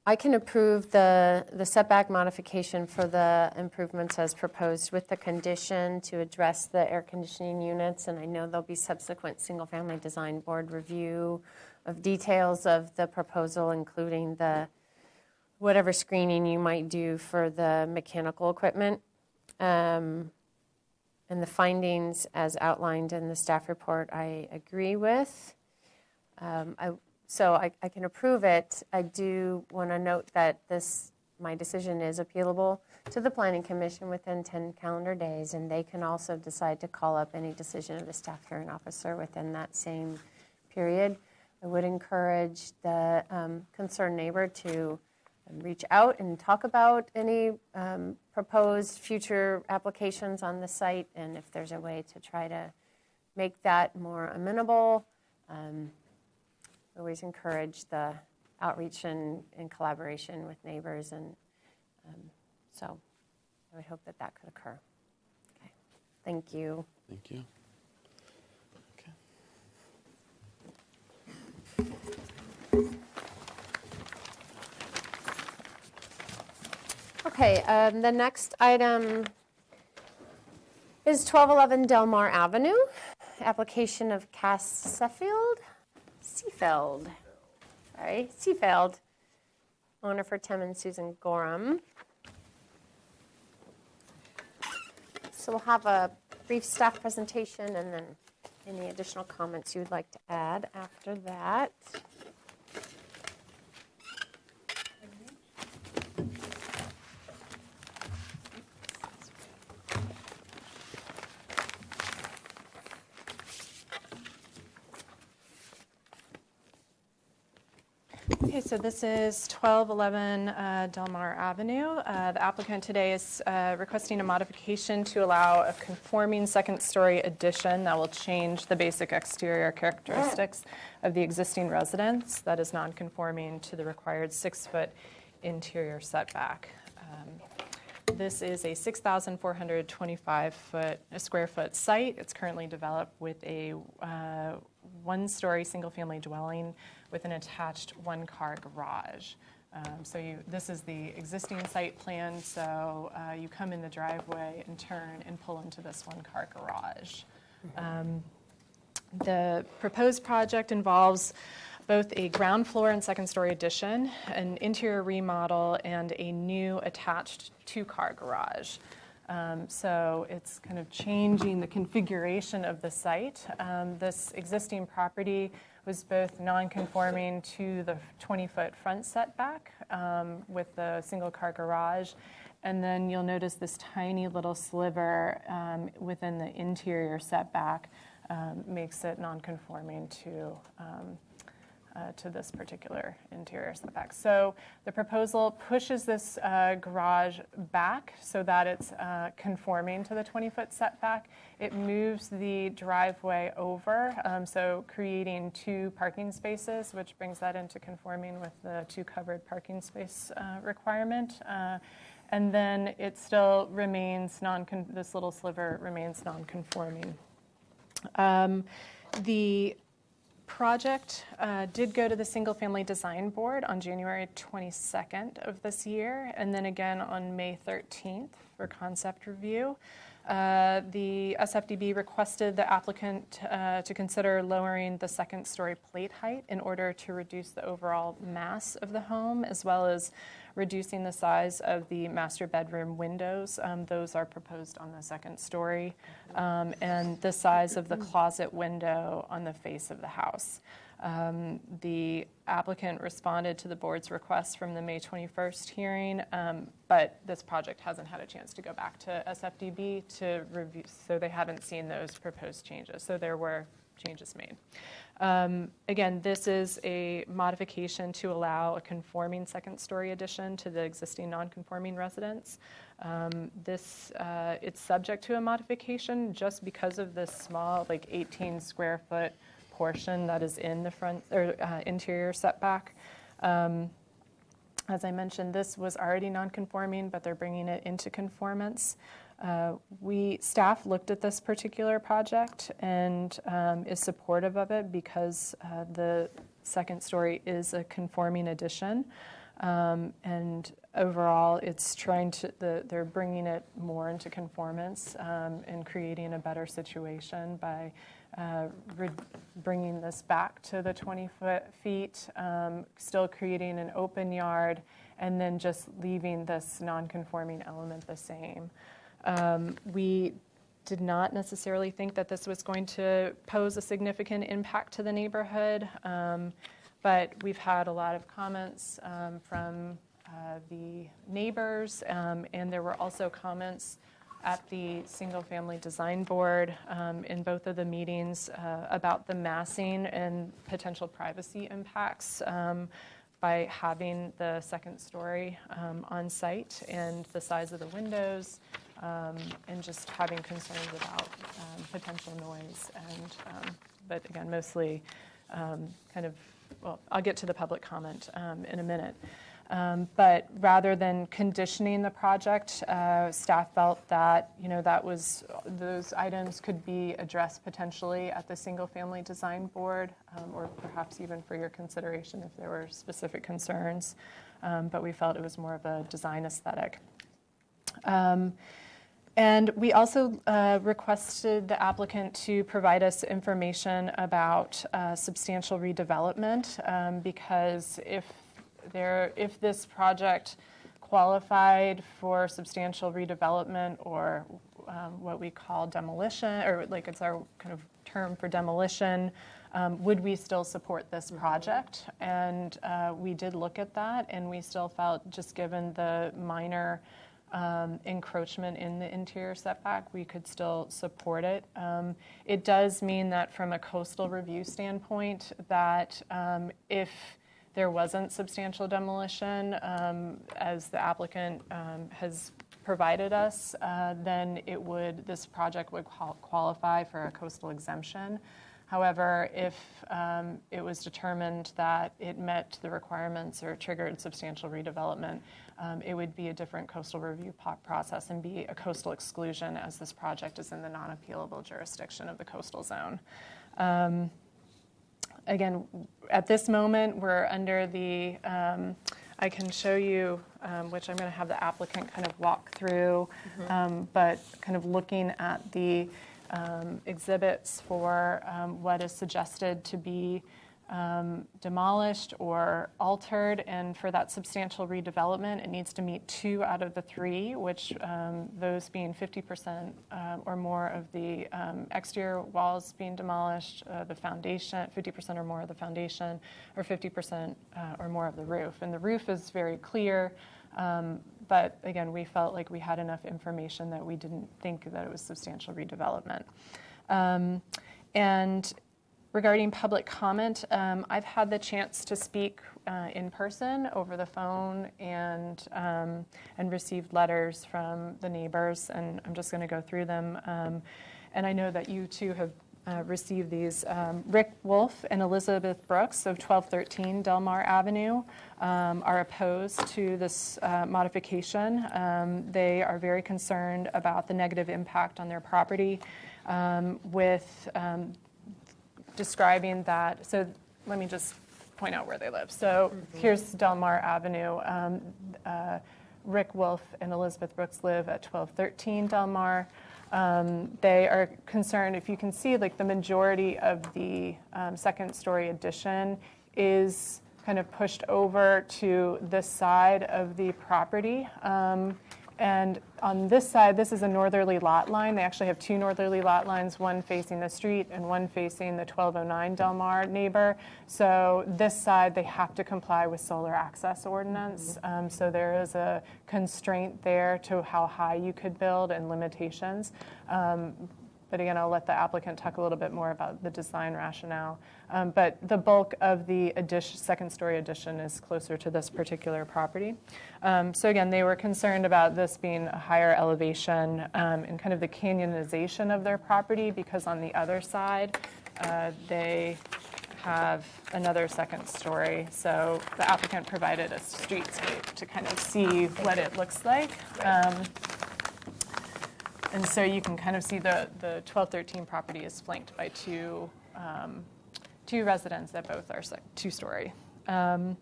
I can approve the setback modification for the improvements as proposed with the condition to address the air conditioning units, and I know there'll be subsequent single-family design board review of details of the proposal, including whatever screening you might do for the mechanical equipment. And the findings as outlined in the staff report I agree with. So I can approve it. I do want to note that my decision is appealable to the Planning Commission within 10 calendar days, and they can also decide to call up any decision of the staff hearing officer within that same period. I would encourage the concerned neighbor to reach out and talk about any proposed future applications on the site, and if there's a way to try to make that more amenable. Always encourage the outreach and collaboration with neighbors, and so I would hope that could occur. Okay, thank you. Thank you. Okay, the next item is 1211 Delmar Avenue, application of Cass Seafeld, owner for Tim and Susan Gorham. So we'll have a brief staff presentation and then any additional comments you would like to add after that. Okay, so this is 1211 Delmar Avenue. The applicant today is requesting a modification to allow a conforming second-story addition that will change the basic exterior characteristics of the existing residence that is non-conforming to the required 6-foot interior setback. This is a 6,425 square foot site. It's currently developed with a one-story single-family dwelling with an attached one-car garage. This is the existing site plan, so you come in the driveway and turn and pull into this one-car garage. The proposed project involves both a ground floor and second-story addition, an interior remodel, and a new attached two-car garage. So it's kind of changing the configuration of the site. This existing property was both non-conforming to the 20-foot front setback with the single-car garage, and then you'll notice this tiny little sliver within the interior setback makes it non-conforming to this particular interior setback. So the proposal pushes this garage back so that it's conforming to the 20-foot setback. It moves the driveway over, so creating 2 parking spaces, which brings that into conforming with the 2 covered parking space requirement. And then it still remains this little sliver remains non-conforming. The project did go to the Single Family Design Board on January 22nd of this year, and then again on May 13th for concept review. The SFDB requested the applicant to consider lowering the second-story plate height in order to reduce the overall mass of the home, as well as reducing the size of the master bedroom windows. Those are proposed on the second story, and the size of the closet window on the face of the house. The applicant responded to the board's request from the May 21st hearing, but this project hasn't had a chance to go back to SFDB to review, so they haven't seen those proposed changes. So there were changes made. Again, this is a modification to allow a conforming second-story addition to the existing non-conforming residence. It's subject to a modification just because of this small, like 18 square foot portion that is in the front or interior setback. As I mentioned, this was already non-conforming, but they're bringing it into conformance. Staff looked at this particular project and is supportive of it because the second story is a conforming addition. And overall, it's they're bringing it more into conformance and creating a better situation by bringing this back to the 20 feet, still creating an open yard, and then just leaving this non-conforming element the same. We did not necessarily think that this was going to pose a significant impact to the neighborhood, but we've had a lot of comments from the neighbors, and there were also comments at the Single Family Design Board in both of the meetings about the massing and potential privacy impacts by having the second story on site, and the size of the windows, and just having concerns about potential noise. But again, mostly I'll get to the public comment in a minute. But rather than conditioning the project, staff felt that those items could be addressed potentially at the Single Family Design Board, or perhaps even for your consideration if there were specific concerns. But we felt it was more of a design aesthetic. And we also requested the applicant to provide us information about substantial redevelopment, because if this project qualified for substantial redevelopment, or what we call demolition, or like it's our kind of term for demolition, would we still support this project? And we did look at that, and we still felt, just given the minor encroachment in the interior setback, we could still support it. It does mean that from a coastal review standpoint, that if there wasn't substantial demolition, as the applicant has provided us, then this project would qualify for a coastal exemption. However, if it was determined that it met the requirements or triggered substantial redevelopment, it would be a different coastal review process and be a coastal exclusion, as this project is in the non-appealable jurisdiction of the coastal zone. Again, at this moment, we're under the, I can show you, which I'm going to have the applicant kind of walk through, but kind of looking at the exhibits for what is suggested to be demolished or altered, and for that substantial redevelopment, it needs to meet 2 out of the 3, which those being 50% or more of the exterior walls being demolished, the foundation, 50% or more of the foundation, or 50% or more of the roof. And the roof is very clear, but again, we felt like we had enough information that we didn't think that it was substantial redevelopment. And regarding public comment, I've had the chance to speak in person, over the phone, and received letters from the neighbors, and I'm just going to go through them. And I know that you too have received these. Rick Wolf and Elizabeth Brooks of 1213 Delmar Avenue are opposed to this modification. They are very concerned about the negative impact on their property with describing that. So let me just point out where they live. So here's Delmar Avenue. Rick Wolf and Elizabeth Brooks live at 1213 Delmar. They are concerned, if you can see, like the majority of the second story addition is kind of pushed over to this side of the property. And on this side, this is a northerly lot line. They actually have 2 northerly lot lines, one facing the street and one facing the 1209 Delmar neighbor. So this side, they have to comply with solar access ordinance. So there is a constraint there to how high you could build and limitations. But again, I'll let the applicant talk a little bit more about the design rationale. But the bulk of the second story addition is closer to this particular property. So again, they were concerned about this being a higher elevation and kind of the canyonization of their property, because on the other side, they have another second story. So the applicant provided a streetscape to kind of see what it looks like. And so you can kind of see the 1213 property is flanked by two residents that both are 2-story. And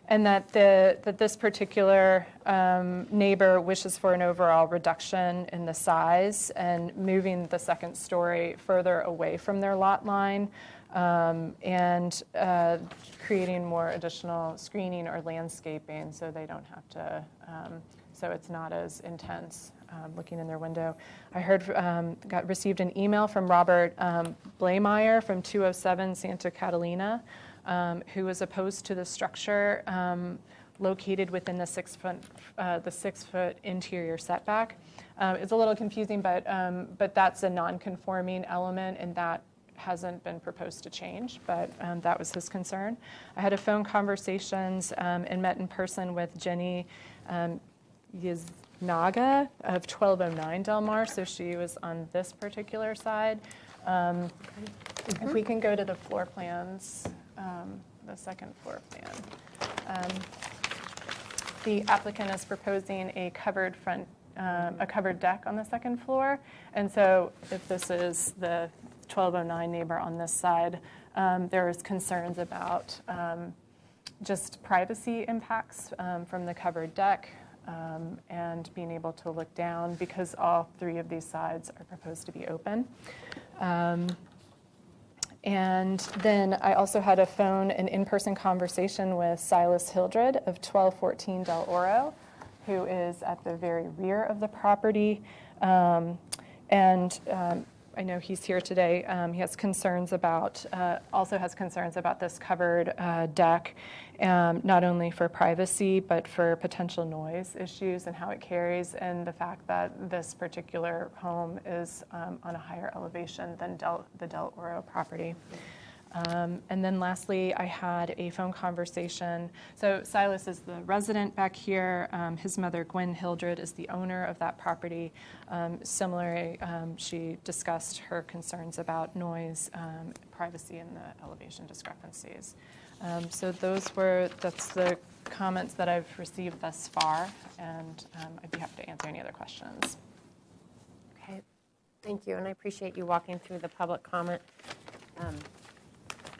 that this particular neighbor wishes for an overall reduction in the size and moving the second story further away from their lot line, and creating more additional screening or landscaping so they don't have to, so it's not as intense. Looking in their window. I received an email from Robert Blameyer from 207 Santa Catalina, who was opposed to the structure located within the 6-foot interior setback. It's a little confusing, but that's a non-conforming element, and that hasn't been proposed to change, but that was his concern. I had a phone conversations and met in person with Jenny Naga of 1209 Delmar, so she was on this particular side. If we can go to the floor plans, the second floor plan. The applicant is proposing a covered deck on the second floor, and so if this is the 1209 neighbor on this side, there is concerns about just privacy impacts from the covered deck. And being able to look down, because all 3 of these sides are proposed to be open. And then I also had a phone and in-person conversation with Silas Hildred of 1214 Del Oro, who is at the very rear of the property. I know he's here today. He has concerns about, also has concerns about this covered deck, not only for privacy, but for potential noise issues and how it carries, and the fact that this particular home is on a higher elevation than the Del Oro property. And then lastly, I had a phone conversation. So Silas is the resident back here. His mother, Gwen Hildred, is the owner of that property. Similarly, she discussed her concerns about noise, privacy, and the elevation discrepancies. So that's the comments that I've received thus far, and I'd be happy to answer any other questions. Okay, thank you, and I appreciate you walking through the public comment.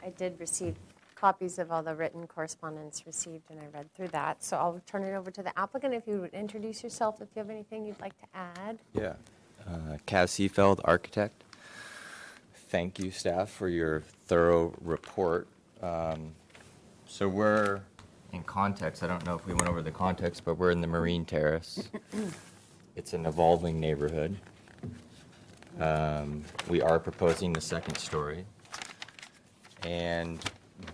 I did receive copies of all the written correspondence received, and I read through that. So I'll turn it over to the applicant. If you would introduce yourself, if you have anything you'd like to add. Yeah. Kaz Seefeld, architect. Thank you, staff, for your thorough report. So we're, in context, I don't know if we went over the context, but we're in the Marine Terrace. It's an evolving neighborhood. We are proposing the second story. And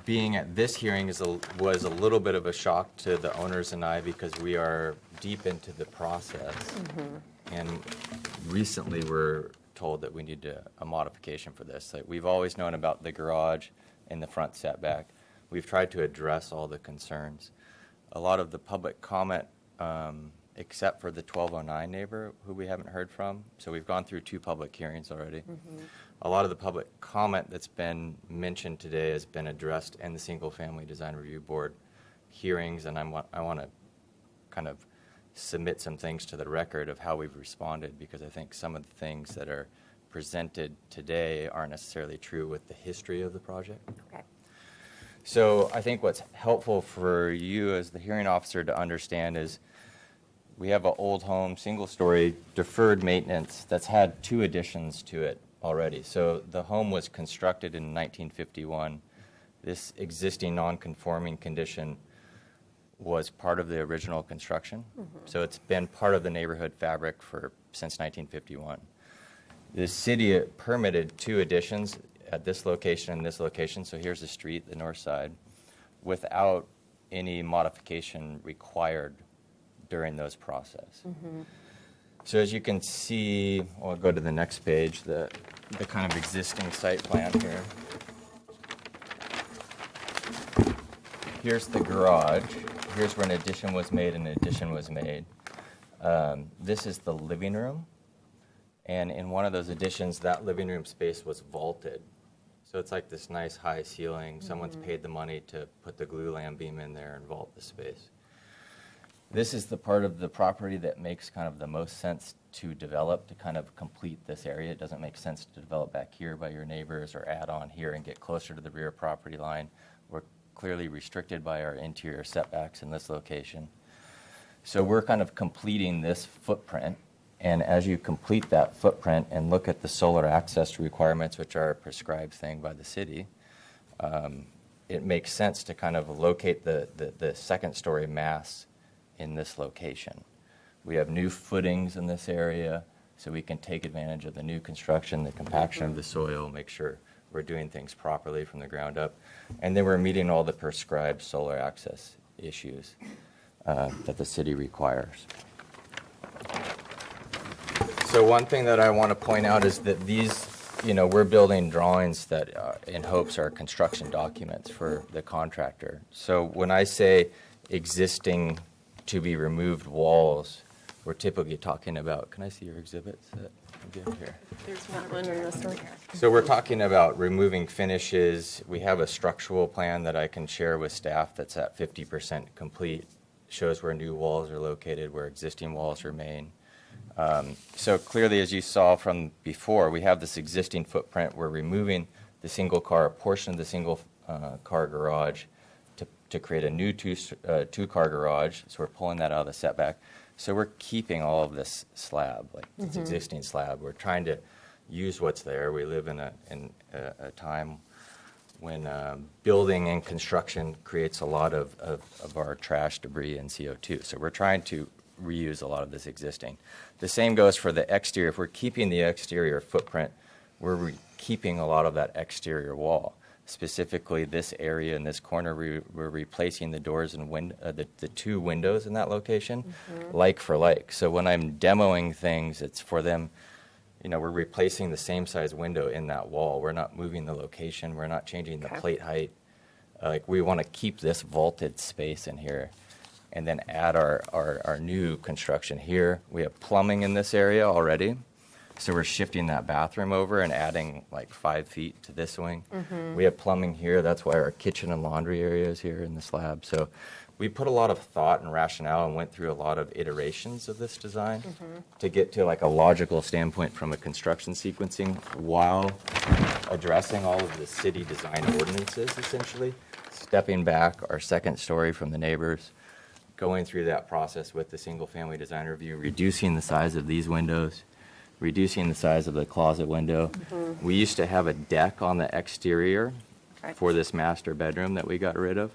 being at this hearing was a little bit of a shock to the owners and I because we are deep into the process. And recently we're told that we need a modification for this. Like, we've always known about the garage and the front setback. We've tried to address all the concerns. A lot of the public comment, except for the 1209 neighbor who we haven't heard from, so we've gone through 2 public hearings already. A lot of the public comment that's been mentioned today has been addressed in the Single Family Design Review Board hearings, and I want to kind of submit some things to the record of how we've responded, because I think some of the things that are presented today aren't necessarily true with the history of the project. Okay. So I think what's helpful for you as the hearing officer to understand is we have an old home, single-story, deferred maintenance that's had 2 additions to it already. So the home was constructed in 1951. This existing non-conforming condition was part of the original construction. So it's been part of the neighborhood fabric since 1951. The city permitted 2 additions at this location and this location. So here's the street, the north side, without any modification required during those process. So as you can see, I'll go to the next page, the kind of existing site plan here. Here's the garage. Here's where an addition was made and an addition was made. This is the living room. And in one of those additions, that living room space was vaulted. So it's like this nice high ceiling. Someone's paid the money to put the glue lamp beam in there and vault the space. This is the part of the property that makes kind of the most sense to develop to kind of complete this area. It doesn't make sense to develop back here by your neighbors or add on here and get closer to the rear property line. We're clearly restricted by our interior setbacks in this location. So we're kind of completing this footprint. And as you complete that footprint and look at the solar access requirements, which are a prescribed thing by the city, it makes sense to kind of locate the second story mass in this location. We have new footings in this area, so we can take advantage of the new construction, the compaction of the soil, make sure we're doing things properly from the ground up. And then we're meeting all the prescribed solar access issues that the city requires. So one thing that I want to point out is that these, we're building drawings that in hopes are construction documents for the contractor. So when I say existing to be removed walls, we're typically talking about, can I see your exhibits that you give here? There's one in this one. So we're talking about removing finishes. We have a structural plan that I can share with staff that's at 50% complete. Shows where new walls are located, where existing walls remain. So clearly, as you saw from before, we have this existing footprint. We're removing the single car, a portion of the single car garage to create a new two-car garage. So we're pulling that out of the setback. So we're keeping all of this slab, like this existing slab. We're trying to use what's there. We live in a time when building and construction creates a lot of our trash, debris, and CO2. So we're trying to reuse a lot of this existing. The same goes for the exterior. If we're keeping the exterior footprint, we're keeping a lot of that exterior wall. Specifically, this area in this corner, we're replacing the doors and the 2 windows in that location, like for like. So when I'm demoing things, it's for them, we're replacing the same size window in that wall. We're not moving the location. We're not changing the plate height. We want to keep this vaulted space in here and then add our new construction here. We have plumbing in this area already. So we're shifting that bathroom over and adding like 5 feet to this wing. We have plumbing here. That's why our kitchen and laundry area is here in the slab. So we put a lot of thought and rationale and went through a lot of iterations of this design to get to like a logical standpoint from a construction sequencing while addressing all of the city design ordinances, essentially. Stepping back our second story from the neighbors, going through that process with the single family design review, reducing the size of these windows, reducing the size of the closet window. We used to have a deck on the exterior Right. for this master bedroom that we got rid of.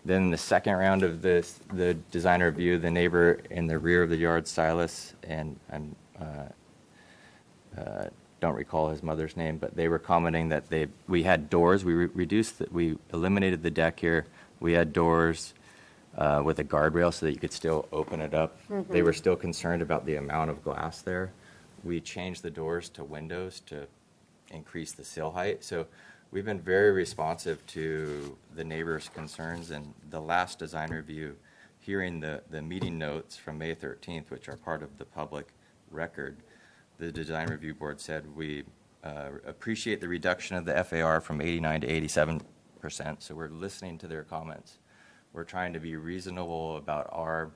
Then the second round of this, the design review, the neighbor in the rear of the yard, Silas, and don't recall his mother's name, but they were commenting that we had doors. We we eliminated the deck here. We had doors with a guardrail so that you could still open it up. Mm-hmm. They were still concerned about the amount of glass there. We changed the doors to windows to increase the sill height. So we've been very responsive to the neighbors' concerns. And the last design review, hearing the meeting notes from May 13th, which are part of the public record, the design review board said we appreciate the reduction of the FAR from 89 to 87%. So we're listening to their comments. We're trying to be reasonable about our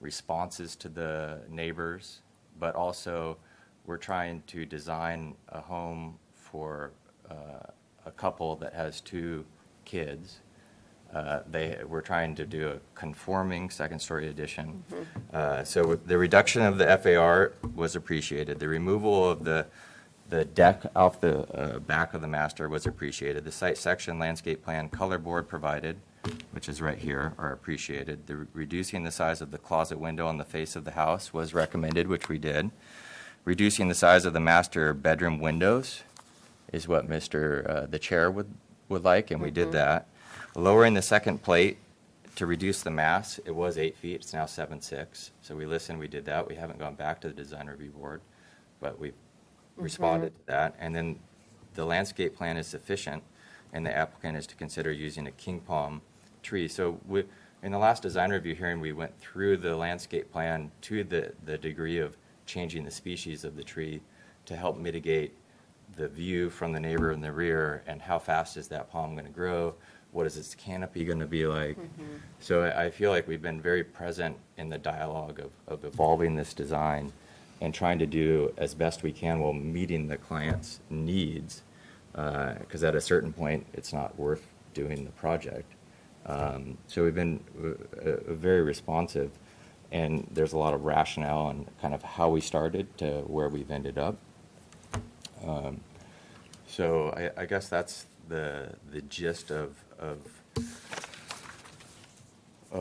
responses to the neighbors, but also we're trying to design a home for a couple that has 2 kids. We're trying to do a conforming second-story addition. So the reduction of the FAR was appreciated. The removal of the deck off the back of the master was appreciated. The site section landscape plan color board provided, which is right here, are appreciated. Reducing the size of the closet window on the face of the house was recommended, which we did. Reducing the size of the master bedroom windows is what the chair would like, and we did that. Lowering the second plate to reduce the mass, it was 8 feet, it's now 7.6. So we listened, we did that. We haven't gone back to the design review board, but we responded to that. And then the landscape plan is sufficient, and the applicant is to consider using a king palm tree. So in the last design review hearing, we went through the landscape plan to the degree of changing the species of the tree to help mitigate the view from the neighbor in the rear, and how fast is that palm going to grow? What is its canopy going to be like? So I feel like we've been very present in the dialogue of evolving this design and trying to do as best we can while meeting the client's needs, because at a certain point, it's not worth doing the project. So we've been very responsive, and there's a lot of rationale on kind of how we started to where we've ended up. So I guess that's the gist of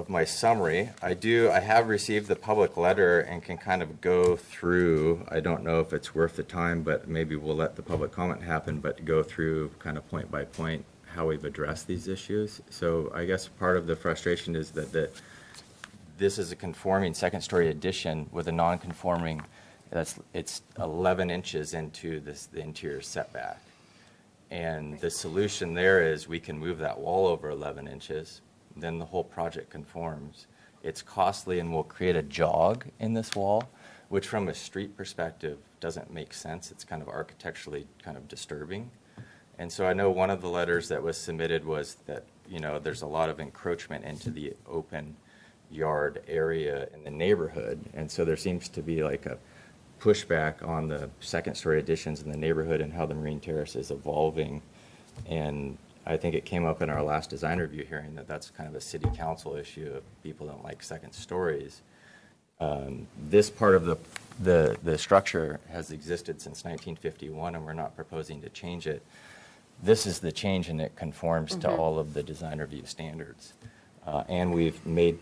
my summary. I have received the public letter and can kind of go through. I don't know if it's worth the time, but maybe we'll let the public comment happen, but go through kind of point by point how we've addressed these issues. So I guess part of the frustration is that this is a conforming second-story addition with a non-conforming. It's 11 inches into the interior setback. And the solution there is we can move that wall over 11 inches, then the whole project conforms. It's costly and will create a jog in this wall, which from a street perspective doesn't make sense. It's kind of architecturally kind of disturbing. And so I know one of the letters that was submitted was that, there's a lot of encroachment into the open yard area in the neighborhood. And so there seems to be like a pushback on the second-story additions in the neighborhood and how the Marine Terrace is evolving. And I think it came up in our last design review hearing that that's kind of a city council issue if people don't like second stories. This part of the structure has existed since 1951, and we're not proposing to change it. This is the change, and it conforms to all of the design review standards. And we've made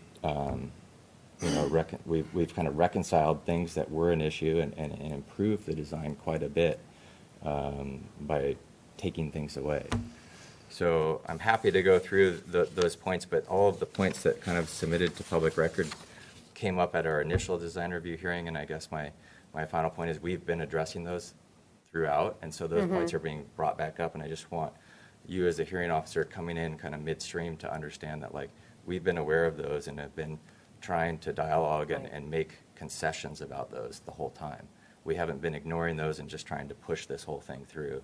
we've kind of reconciled things that were an issue and improved the design quite a bit by taking things away. So I'm happy to go through those points, but all of the points that kind of submitted to public record came up at our initial design review hearing, and I guess my final point is we've been addressing those throughout, and so those points are being brought back up, and I just want you as a hearing officer coming in kind of midstream to understand that we've been aware of those and have been trying to dialogue and make concessions about those the whole time. We haven't been ignoring those and just trying to push this whole thing through.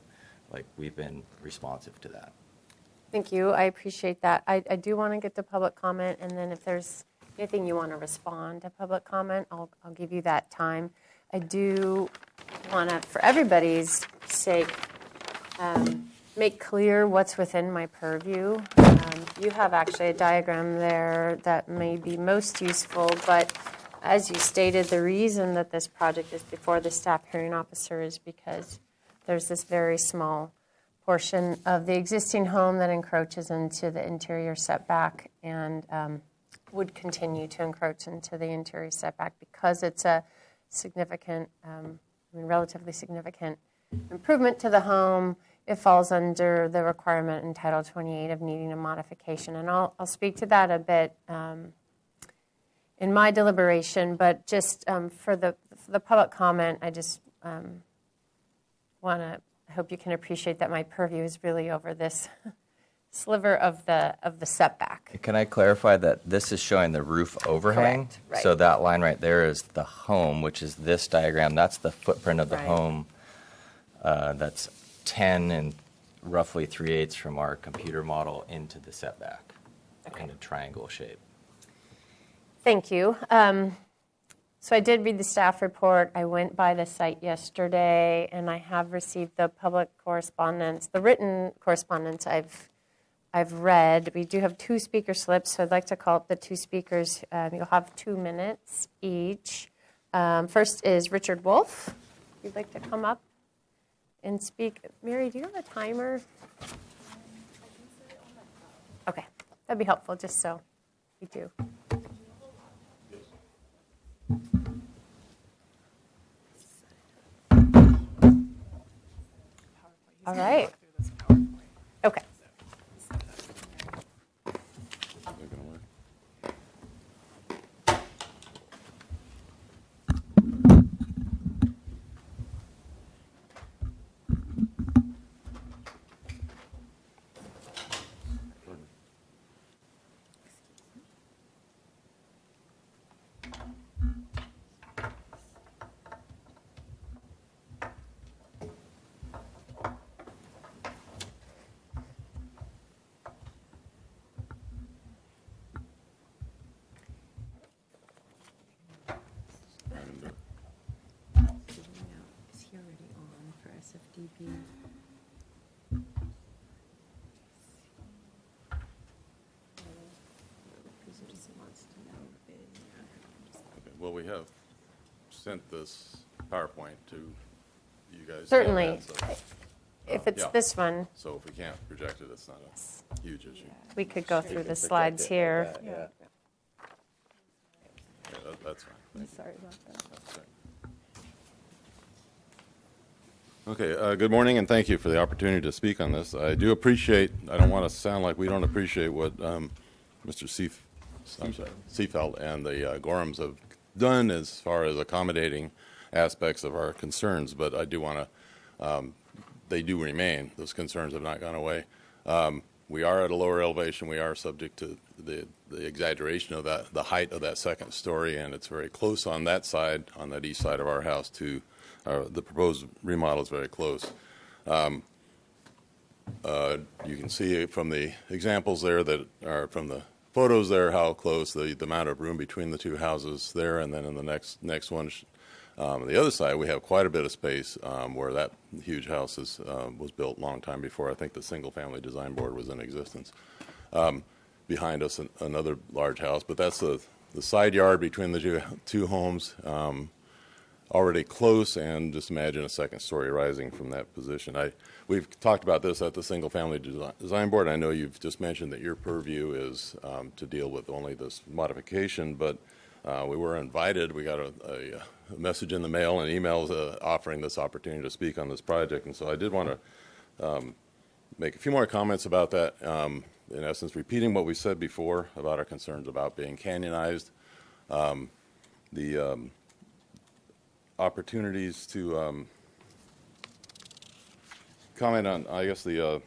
We've been responsive to that. Thank you. I appreciate that. I do want to get to public comment, and then if there's anything you want to respond to public comment, I'll give you that time. I do want to, for everybody's sake, make clear what's within my purview. You have actually a diagram there that may be most useful, but as you stated, the reason that this project is before the staff hearing officer is because there's this very small portion of the existing home that encroaches into the interior setback and would continue to encroach into the interior setback because it's a significant, relatively significant improvement to the home. It falls under the requirement in Title 28 of needing a modification, and I'll speak to that a bit in my deliberation, but just for the public comment, I just I hope you can appreciate that my purview is really over this sliver of the setback. Can I clarify that this is showing the roof overhang? Correct, right. So that line right there is the home, which is this diagram. That's the footprint of the Right. home. That's 10 and roughly 3/8 from our computer model into the setback in a triangle shape. Thank you. So I did read the staff report. I went by the site yesterday, and I have received the public correspondence, the written correspondence I've read. We do have 2 speaker slips, so I'd like to call up the 2 speakers. You'll have 2 minutes each. First is Richard Wolf. If you'd like to come up and speak. Mary, do you have a timer? Okay, that'd be helpful, just so we do. All right. Okay. Is he already on for SFDB? Well, we have sent this PowerPoint to you guys. Certainly. So, If it's yeah. this one, So if we can't project it, it's not a huge issue. we could go through the slides here. Yeah, that's fine. I'm sorry about that. Okay, good morning, and thank you for the opportunity to speak on this. I do appreciate, I don't want to sound like we don't appreciate what Mr. Seefeld and the Gorhams have done as far as accommodating aspects of our concerns, but I do want to, they do remain. Those concerns have not gone away. We are at a lower elevation. We are subject to the exaggeration of that, the height of that second story, and it's very close on that side, on that east side of our house to the proposed remodel is very close. You can see from the examples there that are from the photos there how close the amount of room between the 2 houses there, and then in the next one, on the other side, we have quite a bit of space where that huge house was built a long time before I think the single-family design board was in existence. Behind us, another large house, but that's the side yard between the two homes. Already close, and just imagine a second story rising from that position. We've talked about this at the Single Family Design Board. I know you've just mentioned that your purview is to deal with only this modification, but we were invited. We got a message in the mail and emails offering this opportunity to speak on this project, and so I did want to make a few more comments about that. In essence, repeating what we said before about our concerns about being canyonized. The opportunities to comment on, I guess, the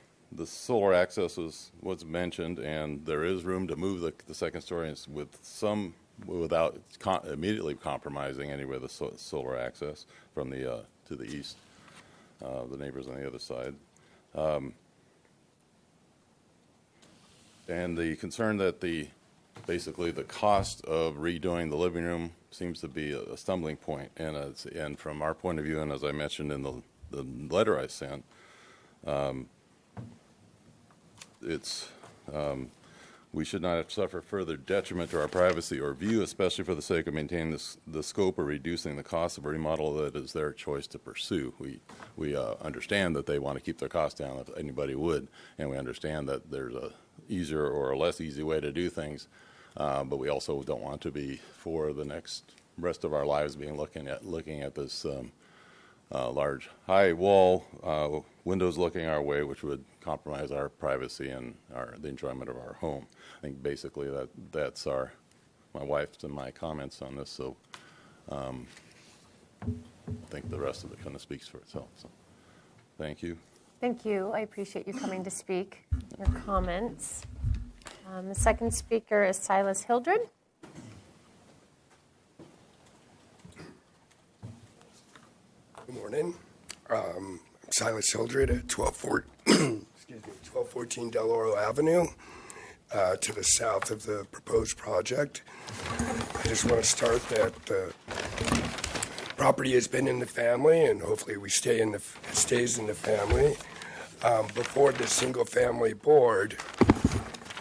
solar access was mentioned, and there is room to move the second story without immediately compromising any of the solar access from to the east, the neighbors on the other side. And the concern that basically the cost of redoing the living room seems to be a stumbling point, and from our point of view, and as I mentioned in the letter I sent, it's We should not have to suffer further detriment to our privacy or view, especially for the sake of maintaining the scope or reducing the cost of a remodel that is their choice to pursue. We understand that they want to keep their costs down if anybody would, and we understand that there's a easier or a less easy way to do things, but we also don't want to be, for the next rest of our lives, being looking at this large high wall, windows looking our way, which would compromise our privacy and the enjoyment of our home. I think basically that's my wife's and my comments on this. So I think the rest of it kind of speaks for itself. So thank you. Thank you. I appreciate you coming to speak, your comments. The second speaker is Silas Hildred. Good morning. I'm Silas Hildred at 1214 Del Oro Avenue, to the south of the proposed project. I just want to start that the property has been in the family, and hopefully it stays in the family. Before the single-family board,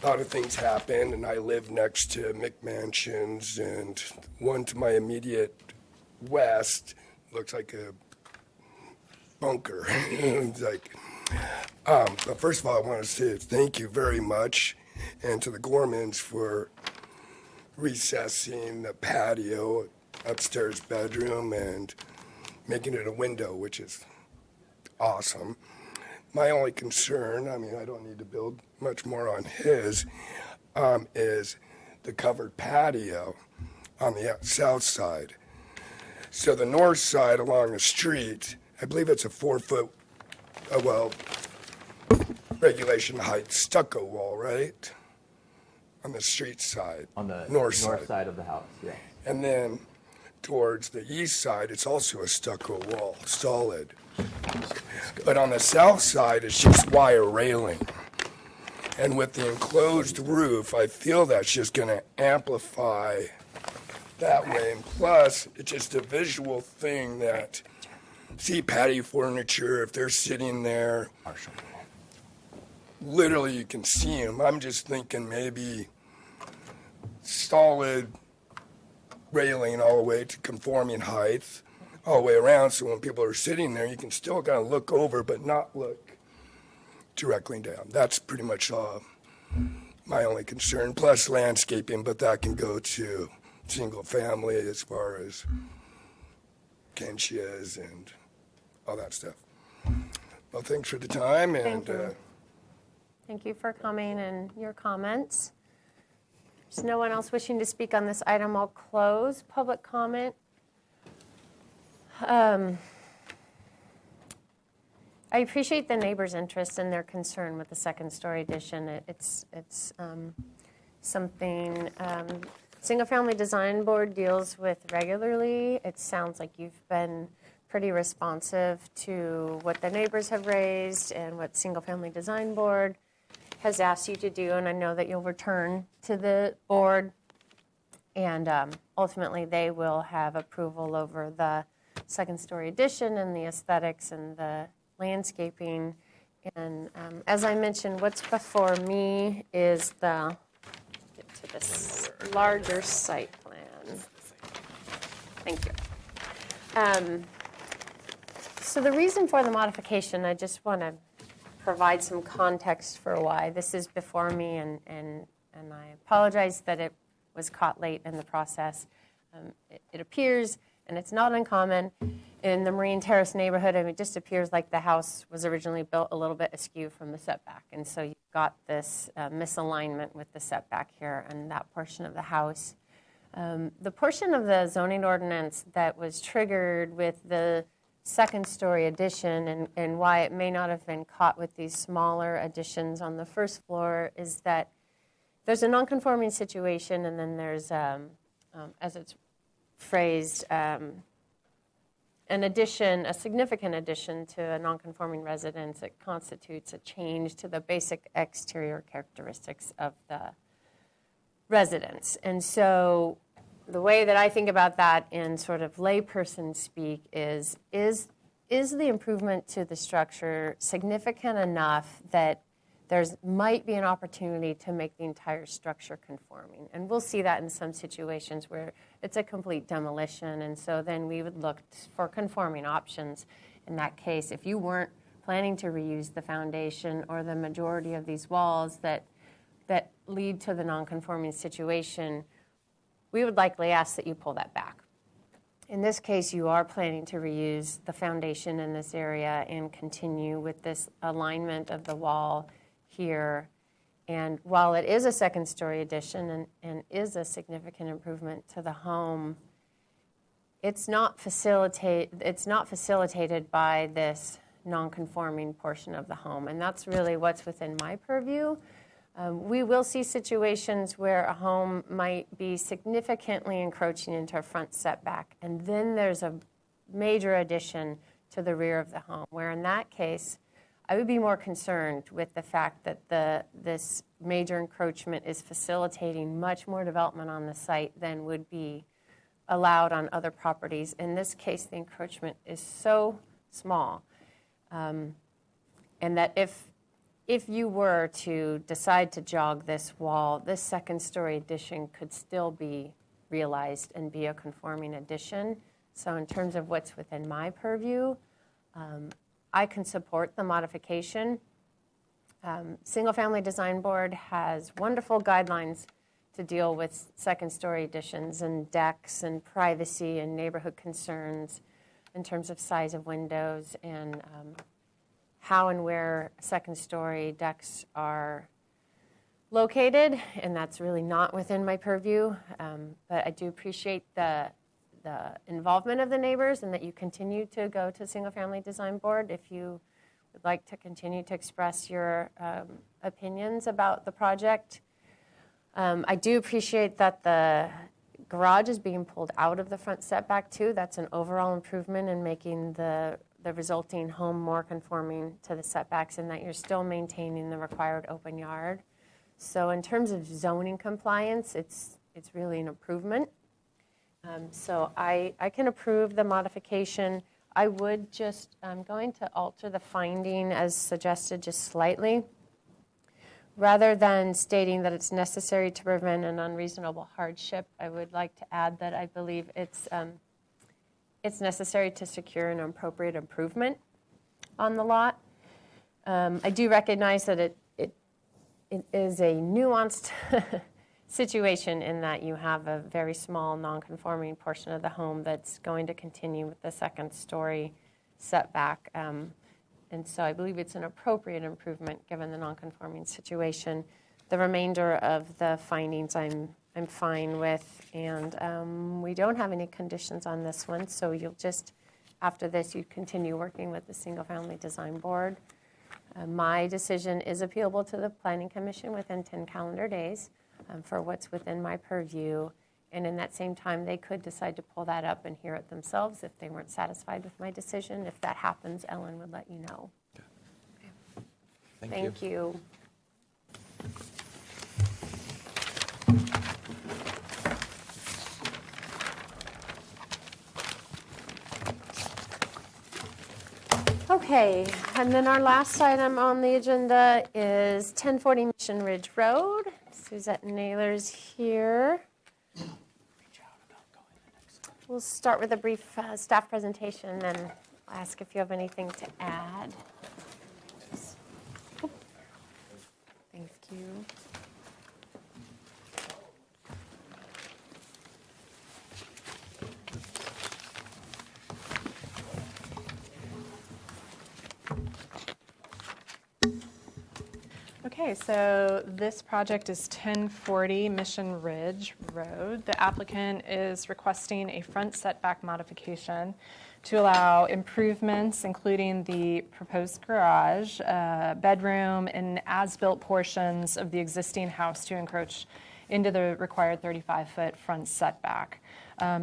a lot of things happened, and I live next to McMansions, and one to my immediate west looks like a bunker. But first of all, I want to say thank you very much, and to the Gormans for recessing the patio upstairs bedroom and making it a window, which is awesome. My only concern, I mean, I don't need to build much more on his, is the covered patio on the south side. So the north side along the street, I believe it's a 4-foot, regulation height stucco wall, right? On the street side. On the north side of the house, yeah. And then towards the east side, it's also a stucco wall, solid. But on the south side, it's just wire railing. And with the enclosed roof, I feel that's just going to amplify that way. And plus, it's just a visual thing that, see patio furniture, if they're sitting there, literally you can see them. I'm just thinking maybe solid railing all the way to conforming height, all the way around, so when people are sitting there, you can still kind of look over, but not look directly down. That's pretty much my only concern, plus landscaping, but that can go to single family as far as Kenchias and all that stuff. Well, thanks for the time, and Thank you for coming and your comments. There's no one else wishing to speak on this item. I'll close public comment. I appreciate the neighbors' interest and their concern with the second-story addition. It's something Single-Family Design Board deals with regularly. It sounds like you've been pretty responsive to what the neighbors have raised and what Single-Family Design Board has asked you to do, and I know that you'll return to the board, and ultimately they will have approval over the second-story addition and the aesthetics and the landscaping. And as I mentioned, what's before me is get to this larger site plan. Thank you. So the reason for the modification, I just want to provide some context for why this is before me, and I apologize that it was caught late in the process. It appears, and it's not uncommon, in the Marine Terrace neighborhood, it just appears like the house was originally built a little bit askew from the setback, and so you've got this misalignment with the setback here and that portion of the house. The portion of the zoning ordinance that was triggered with the second-story addition and why it may not have been caught with these smaller additions on the first floor is that there's a non-conforming situation, and then there's, as it's phrased, an addition, a significant addition to a non-conforming residence that constitutes a change to the basic exterior characteristics of the residence. And so the way that I think about that in sort of layperson speak is the improvement to the structure significant enough that there's might be an opportunity to make the entire structure conforming. And we'll see that in some situations where it's a complete demolition, and so then we would look for conforming options. In that case, if you weren't planning to reuse the foundation or the majority of these walls that lead to the non-conforming situation, we would likely ask that you pull that back. In this case, you are planning to reuse the foundation in this area and continue with this alignment of the wall here. And while it is a second-story addition and is a significant improvement to the home, it's not facilitated by this non-conforming portion of the home, and that's really what's within my purview. We will see situations where a home might be significantly encroaching into a front setback, and then there's a major addition to the rear of the home, where in that case, I would be more concerned with the fact that this major encroachment is facilitating much more development on the site than would be allowed on other properties. In this case, the encroachment is so small, and that if you were to decide to jog this wall, this second-story addition could still be realized and be a conforming addition. So in terms of what's within my purview, I can support the modification. Single Family Design Board has wonderful guidelines to deal with second-story additions and decks and privacy and neighborhood concerns in terms of size of windows and how and where second-story decks are located, and that's really not within my purview. But I do appreciate the involvement of the neighbors and that you continue to go to Single Family Design Board if you would like to continue to express your opinions about the project. I do appreciate that the garage is being pulled out of the front setback too. That's an overall improvement in making the resulting home more conforming to the setbacks, and that you're still maintaining the required open yard. So in terms of zoning compliance, it's really an improvement. So I can approve the modification. I would just, I'm going to alter the finding as suggested just slightly. Rather than stating that it's necessary to prevent an unreasonable hardship, I would like to add that I believe it's necessary to secure an appropriate improvement on the lot. I do recognize that it is a nuanced situation in that you have a very small non-conforming portion of the home that's going to continue with the second-story setback. And so I believe it's an appropriate improvement given the non-conforming situation. The remainder of the findings I'm fine with, and we don't have any conditions on this one, so you'll just, after this, you continue working with the Single Family Design Board. My decision is appealable to the Planning Commission within 10 calendar days for what's within my purview, and in that same time, they could decide to pull that up and hear it themselves if they weren't satisfied with my decision. If that happens, Ellen would let you know. Okay. Thank you. Okay, and then our last item on the agenda is 1040 Mission Ridge Road. Suzette Naylor's here. We'll start with a brief staff presentation, then I'll ask if you have anything to add. Thank you. Okay, so this project is 1040 Mission Ridge Road. The applicant is requesting a front setback modification to allow improvements, including the proposed garage, bedroom, and as-built portions of the existing house to encroach into the required 35-foot front setback.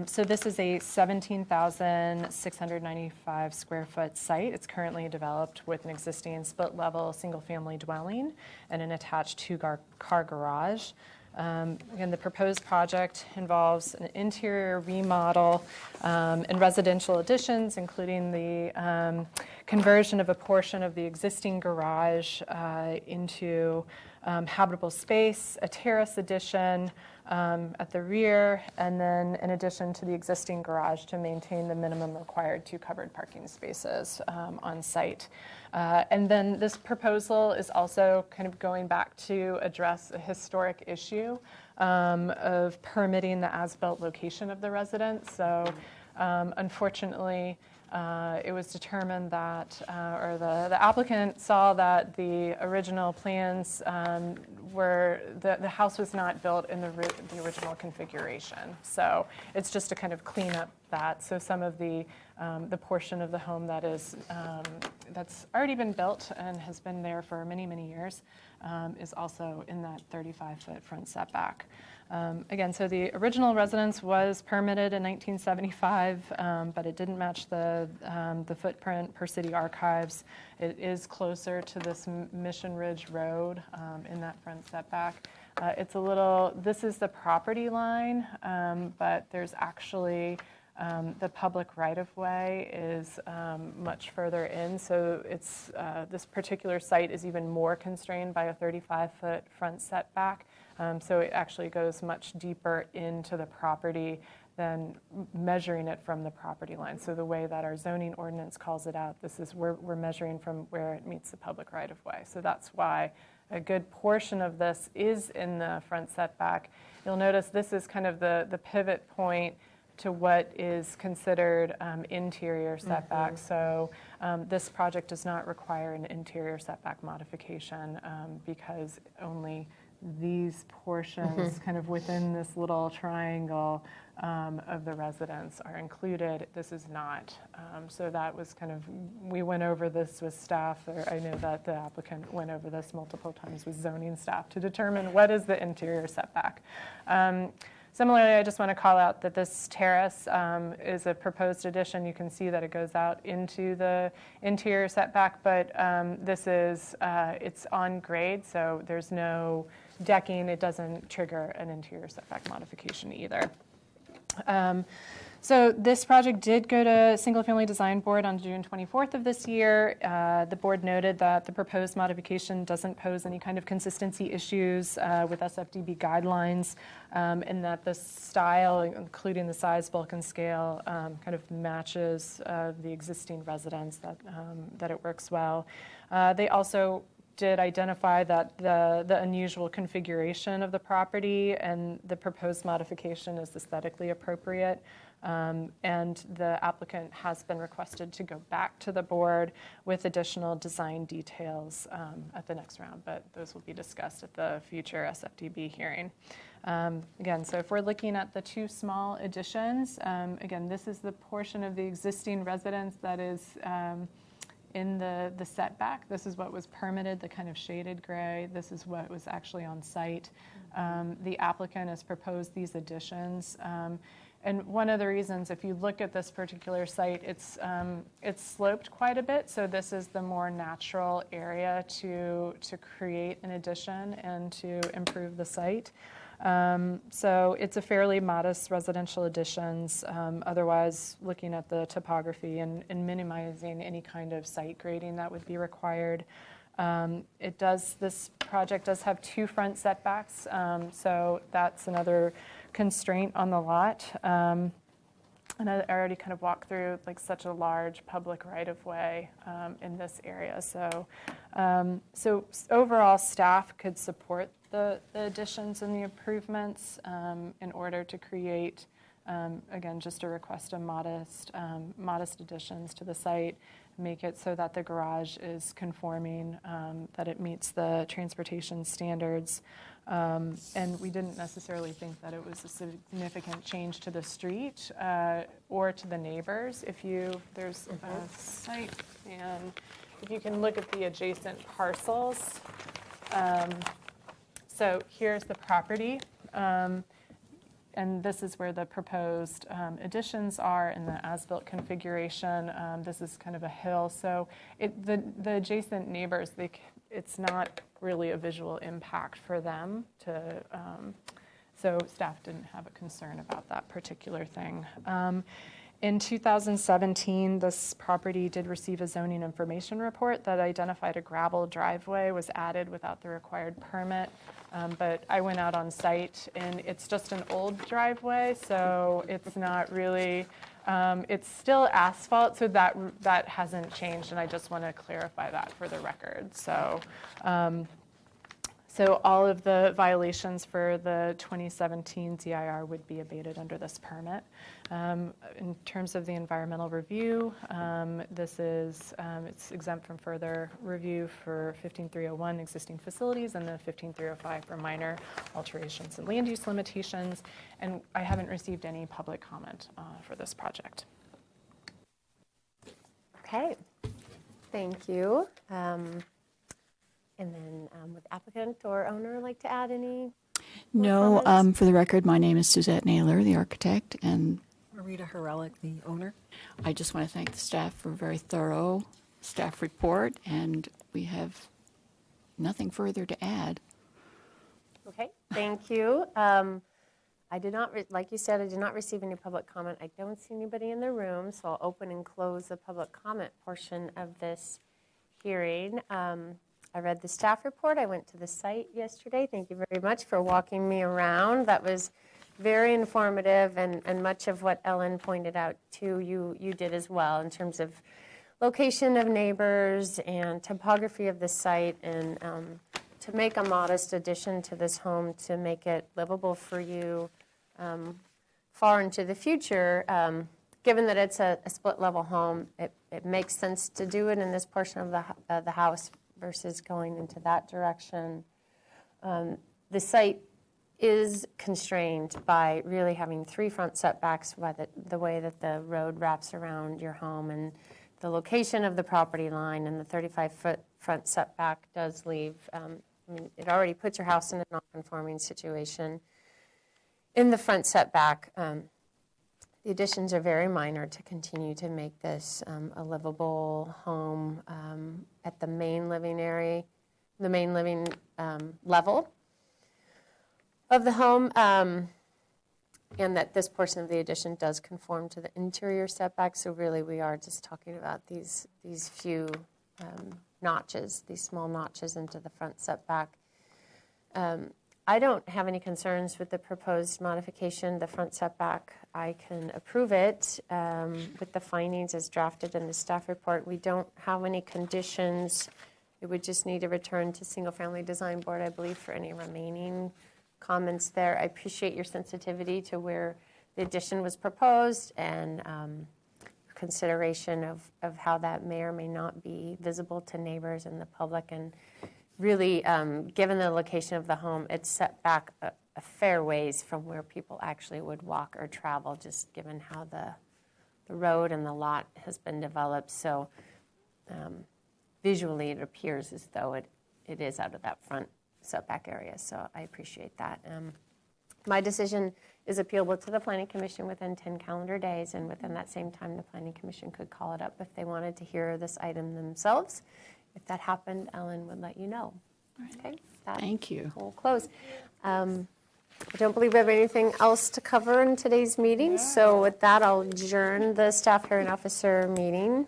So this is a 17,695 square foot site. It's currently developed with an existing split level single family dwelling and an attached car garage. Again, the proposed project involves an interior remodel and residential additions, including the conversion of a portion of the existing garage into habitable space, a terrace addition at the rear, and then in addition to the existing garage to maintain the minimum required 2 covered parking spaces on site. And then this proposal is also kind of going back to address a historic issue of permitting the as-built location of the residence. So unfortunately, it was determined that, or the applicant saw that the original plans were, the house was not built in the original configuration. So it's just to kind of clean up that. So some of the portion of the home that is, that's already been built and has been there for many, many years is also in that 35-foot front setback. Again, so the original residence was permitted in 1975, but it didn't match the footprint per city archives. It is closer to this Mission Ridge Road in that front setback. It's a little, this is the property line, but there's actually the public right-of-way is much further in, so it's this particular site is even more constrained by a 35-foot front setback. So it actually goes much deeper into the property than measuring it from the property line. So the way that our zoning ordinance calls it out, this is we're measuring from where it meets the public right-of-way. So that's why a good portion of this is in the front setback. You'll notice this is kind of the pivot point to what is considered interior setback. So this project does not require an interior setback modification because only these portions kind of within this little triangle of the residence are included. This is not. So that was kind of, we went over this with staff, or I know that the applicant went over this multiple times with zoning staff to determine what is the interior setback. Similarly, I just want to call out that this terrace is a proposed addition. You can see that it goes out into the interior setback, but this is, it's on grade, so there's no decking. It doesn't trigger an interior setback modification either. So this project did go to Single Family Design Board on June 24th of this year. The board noted that the proposed modification doesn't pose any kind of consistency issues with SFDB guidelines, and that the style, including the size, bulk, and scale, kind of matches the existing residence, that it works well. They also did identify that the unusual configuration of the property and the proposed modification is aesthetically appropriate. And the applicant has been requested to go back to the board with additional design details at the next round, but those will be discussed at the future SFDB hearing. Again, so if we're looking at the 2 small additions, again, this is the portion of the existing residence that is in the setback. This is what was permitted, the kind of shaded gray. This is what was actually on site. The applicant has proposed these additions. And one of the reasons, if you look at this particular site, it's sloped quite a bit. So this is the more natural area to create an addition and to improve the site. So it's a fairly modest residential additions. Otherwise, looking at the topography and minimizing any kind of site grading that would be required. This project does have 2 front setbacks, so that's another constraint on the lot. And I already kind of walked through like such a large public right-of-way in this area. So, so overall, staff could support the additions and the improvements in order to create, again, just to request a modest additions to the site, make it so that the garage is conforming, that it meets the transportation standards. And we didn't necessarily think that it was a significant change to the street or to the neighbors. There's a site, and if you can look at the adjacent parcels. So here's the property. And And this is where the proposed additions are in the as-built configuration. This is kind of a hill, so the adjacent neighbors, it's not really a visual impact for them to. So staff didn't have a concern about that particular thing. In 2017, this property did receive a zoning information report that identified a gravel driveway was added without the required permit. But I went out on site, and it's just an old driveway, so it's not really, it's still asphalt, so that hasn't changed, and I just want to clarify that for the record. So all of the violations for the 2017 ZIR would be abated under this permit. In terms of the environmental review, this is, it's exempt from further review for 15301 existing facilities and the 15305 for minor alterations and land use limitations. And I haven't received any public comment for this project. Okay, thank you. And then would applicant or owner like to add any? No, comments? for the record, my name is Suzette Naylor, the architect, and Rita Herelick, the owner. I just want to thank the staff for a very thorough staff report, and we have nothing further to add. Okay, thank you. I did not, like you said, I did not receive any public comment. I don't see anybody in the room, so I'll open and close the public comment portion of this hearing. I read the staff report. I went to the site yesterday. Thank you very much for walking me around. That was very informative, and much of what Ellen pointed out too, you did as well in terms of location of neighbors and topography of the site, and to make a modest addition to this home to make it livable for you far into the future. Given that it's a split-level home, it makes sense to do it in this portion of the house versus going into that direction. The site is constrained by really having 3 front setbacks by the way that the road wraps around your home, and the location of the property line, and the 35-foot front setback does leave, I mean, it already puts your house in a non-conforming situation. In the front setback, the additions are very minor to continue to make this a livable home at the main living area, the main living level of the home, and that this portion of the addition does conform to the interior setback. So really, we are just talking about these few notches, these small notches into the front setback. I don't have any concerns with the proposed modification. The front setback, I can approve it with the findings as drafted in the staff report. We don't have any conditions. It would just need to return to Single Family Design Board, I believe, for any remaining comments there. I appreciate your sensitivity to where the addition was proposed and consideration of how that may or may not be visible to neighbors and the public. And really, given the location of the home, it's set back a fair ways from where people actually would walk or travel, just given how the road and the lot has been developed. So visually, it appears as though it is out of that front setback area. So I appreciate that. My decision is appealable to the Planning Commission within 10 calendar days, and within that same time, the Planning Commission could call it up if they wanted to hear this item themselves. If that happened, Ellen would let you know. Okay. Thank you. We'll close. I don't believe we have anything else to cover in today's meeting. So with that, I'll adjourn the staff hearing officer meeting.